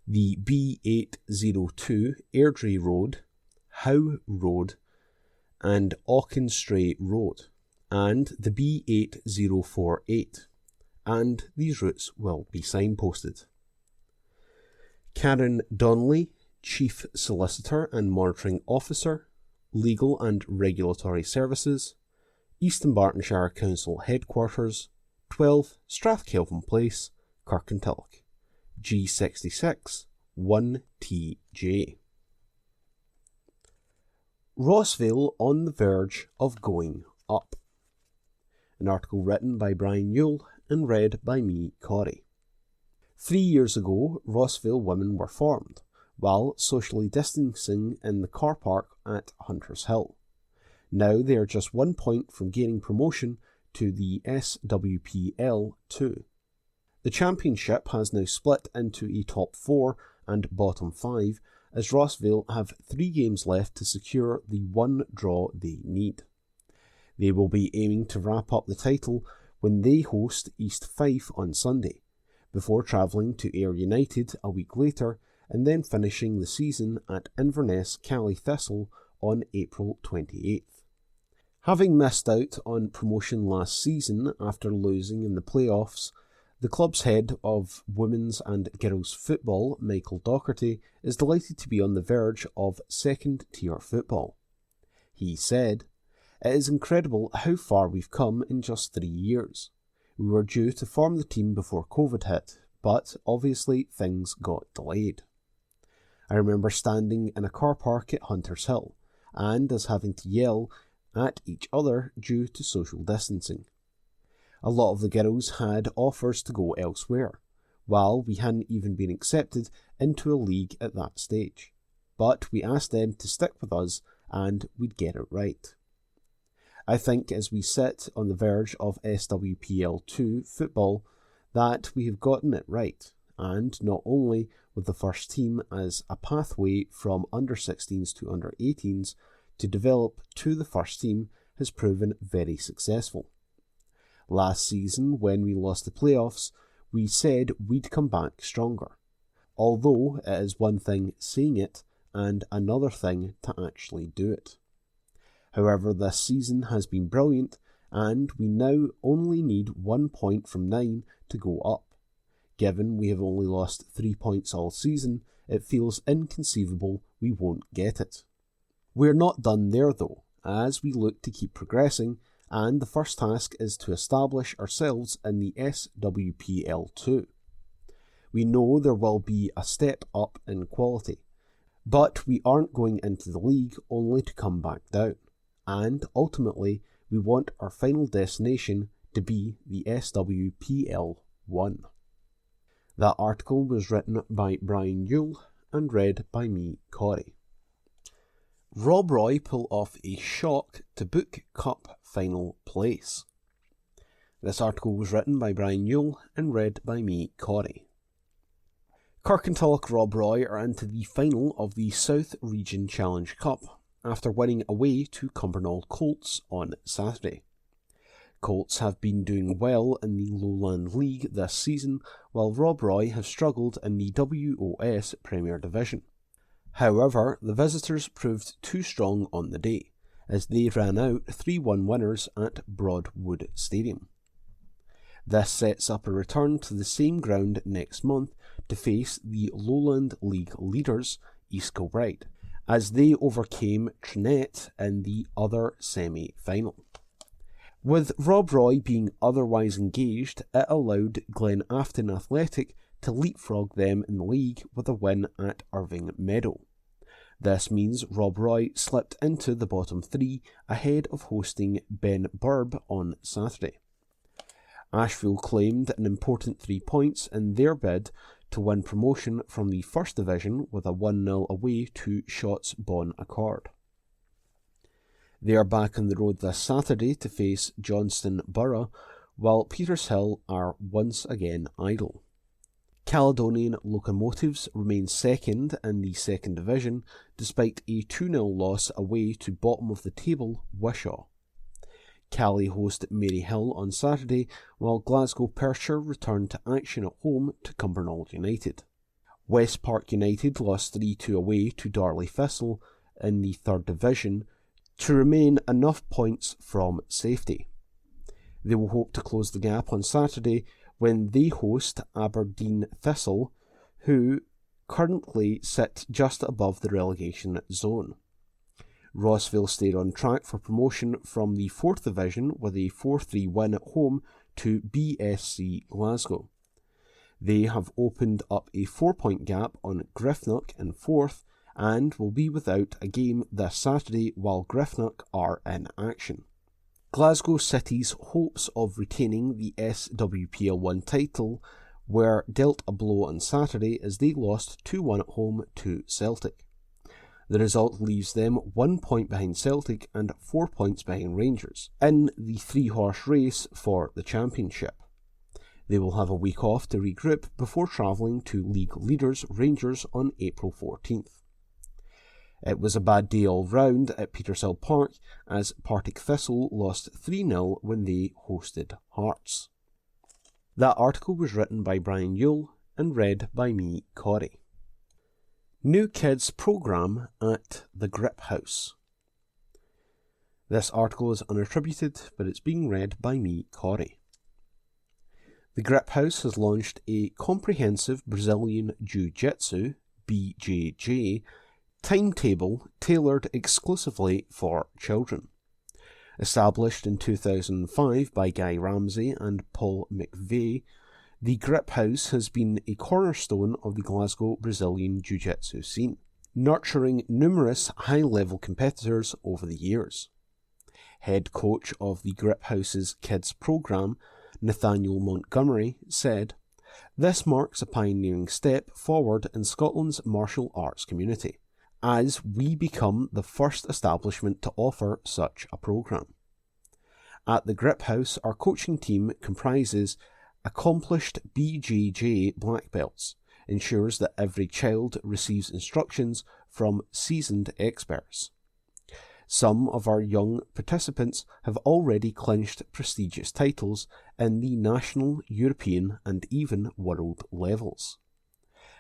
the B802 Airdrie Road, Howe Road and Auchenstray Road, and the B8048, and these routes will be signposted. Karen Donnelly, Chief Solicitor and Monitoring Officer, Legal and Regulatory Services, East Dunbartonshire Council Headquarters, 12 Strathkelvin Place, Kirkintilloch, G66 1TJ. Rossvale on the verge of going up. An article written by Brian Yule and read by me, Corey. 3 years ago, Rossvale women were formed, while socially distancing in the car park at Hunters Hill. Now they are just 1 point from gaining promotion to the SWPL 2. The championship has now split into a top 4 and bottom 5, as Rossvale have 3 games left to secure the 1 draw they need. They will be aiming to wrap up the title when they host East Fife on Sunday, before travelling to Ayr United a week later and then finishing the season at Inverness Cally Thistle on April 28th. Having missed out on promotion last season after losing in the playoffs, the club's head of women's and girls football, Michael Docherty, is delighted to be on the verge of second-tier football. He said, "It is incredible how far we've come in just 3 years. We were due to form the team before COVID hit, but obviously things got delayed. I remember standing in a car park at Hunters Hill, and us having to yell at each other due to social distancing. A lot of the girls had offers to go elsewhere, while we hadn't even been accepted into a league at that stage. But we asked them to stick with us and we'd get it right. I think as we sit on the verge of SWPL2 football that we have gotten it right, and not only with the first team as a pathway from under-16s to under-18s to develop to the first team has proven very successful. Last season, when we lost the playoffs, we said we'd come back stronger, although it is one thing saying it and another thing to actually do it. However, this season has been brilliant, and we now only need 1 point from 9 to go up. Given we have only lost 3 points all season, it feels inconceivable we won't get it. We're not done there though, as we look to keep progressing, and the first task is to establish ourselves in the SWPL2. We know there will be a step up in quality, but we aren't going into the league only to come back down, and ultimately we want our final destination to be the SWPL1. That article was written by Brian Yule and read by me, Corey. Rob Roy pull off a shock to book Cup final place. This article was written by Brian Newell and read by me, Corey. Kirkintilloch Rob Roy are into the final of the South Region Challenge Cup after winning away to Cumbernauld Colts on Saturday. Colts have been doing well in the Lowland League this season, while Rob Roy have struggled in the WOS Premier Division. However, the visitors proved too strong on the day, as they ran out 3-1 winners at Broadwood Stadium. This sets up a return to the same ground next month to face the Lowland League leaders, East Kilbride, as they overcame Trinette in the other semi-final. With Rob Roy being otherwise engaged, it allowed Glen Afton Athletic to leapfrog them in the league with a win at Irving Meadow. This means Rob Roy slipped into the bottom three ahead of hosting Ben Burb on Saturday. Ashfield claimed an important 3 points in their bid to win promotion from the First Division with a 1-0 away to Shotts Bon Accord. They are back on the road this Saturday to face Johnston Borough, while Petershill are once again idle. Caledonian Locomotives remain second in the Second Division, despite a 2-0 loss away to bottom of the table Wishaw. Cally host Maryhill on Saturday, while Glasgow Perthshire return to action at home to Cumbernauld United. West Park United lost 3-2 away to Darley Thistle in the Third Division to remain enough points from safety. They will hope to close the gap on Saturday when they host Aberdeen Thistle, who currently sit just above the relegation zone. Rossville stayed on track for promotion from the 4th Division with a 4-3 win at home to BSC Glasgow. They have opened up a 4-point gap on Griffnock in 4th and will be without a game this Saturday while Griffnock are in action. Glasgow City's hopes of retaining the SWPL1 title were dealt a blow on Saturday as they lost 2-1 at home to Celtic. The result leaves them 1 point behind Celtic and 4 points behind Rangers in the 3-horse race for the championship. They will have a week off to regroup before travelling to league leaders Rangers on April 14th. It was a bad day all round at Petershill Park as Partick Thistle lost 3-0 when they hosted Hearts. That article was written by Brian Newell and read by me, Corey. New Kids Programme at the Grip House. This article is unattributed, but it's being read by me, Corey. The Grip House has launched a comprehensive Brazilian Jiu-Jitsu, BJJ, timetable tailored exclusively for children. Established in 2005 by Guy Ramsey and Paul McVeigh, the Grip House has been a cornerstone of the Glasgow Brazilian Jiu-Jitsu scene, nurturing numerous high-level competitors over the years. Head coach of the Grip House's kids programme, Nathaniel Montgomery, said, "This marks a pioneering step forward in Scotland's martial arts community, as we become the first establishment to offer such a programme. At the Grip House, our coaching team comprises accomplished BJJ black belts, ensures that every child receives instructions from seasoned experts. Some of our young participants have already clinched prestigious titles in the national, European and even world levels.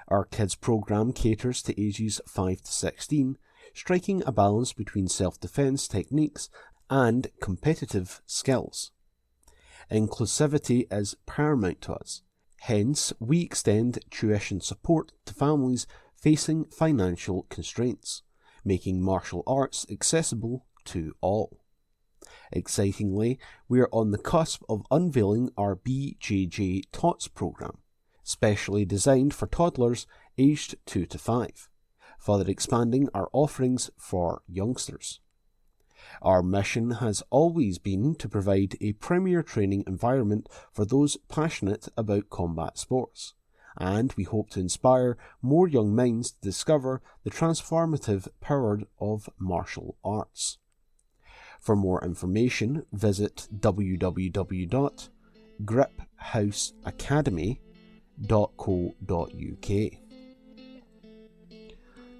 Our kids programme caters to ages 5 to 16, striking a balance between self-defence techniques and competitive skills. Inclusivity is paramount to us. Hence, we extend tuition support to families facing financial constraints, making martial arts accessible to all. Excitingly, we are on the cusp of unveiling our BJJ Tots programme, specially designed for toddlers aged 2 to 5, further expanding our offerings for youngsters. Our mission has always been to provide a premier training environment for those passionate about combat sports, and we hope to inspire more young minds to discover the transformative power of martial arts. For more information, visit www.griphouseacademy.co.uk.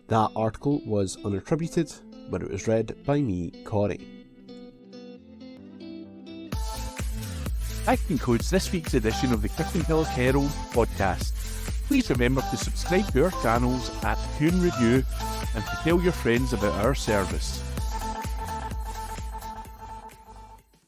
That article was unattributed, but it was read by me, Corey. That concludes this week's edition of the Kirkintilloch Herald podcast. Please remember to subscribe to our channels at Tune Review and to tell your friends about our service.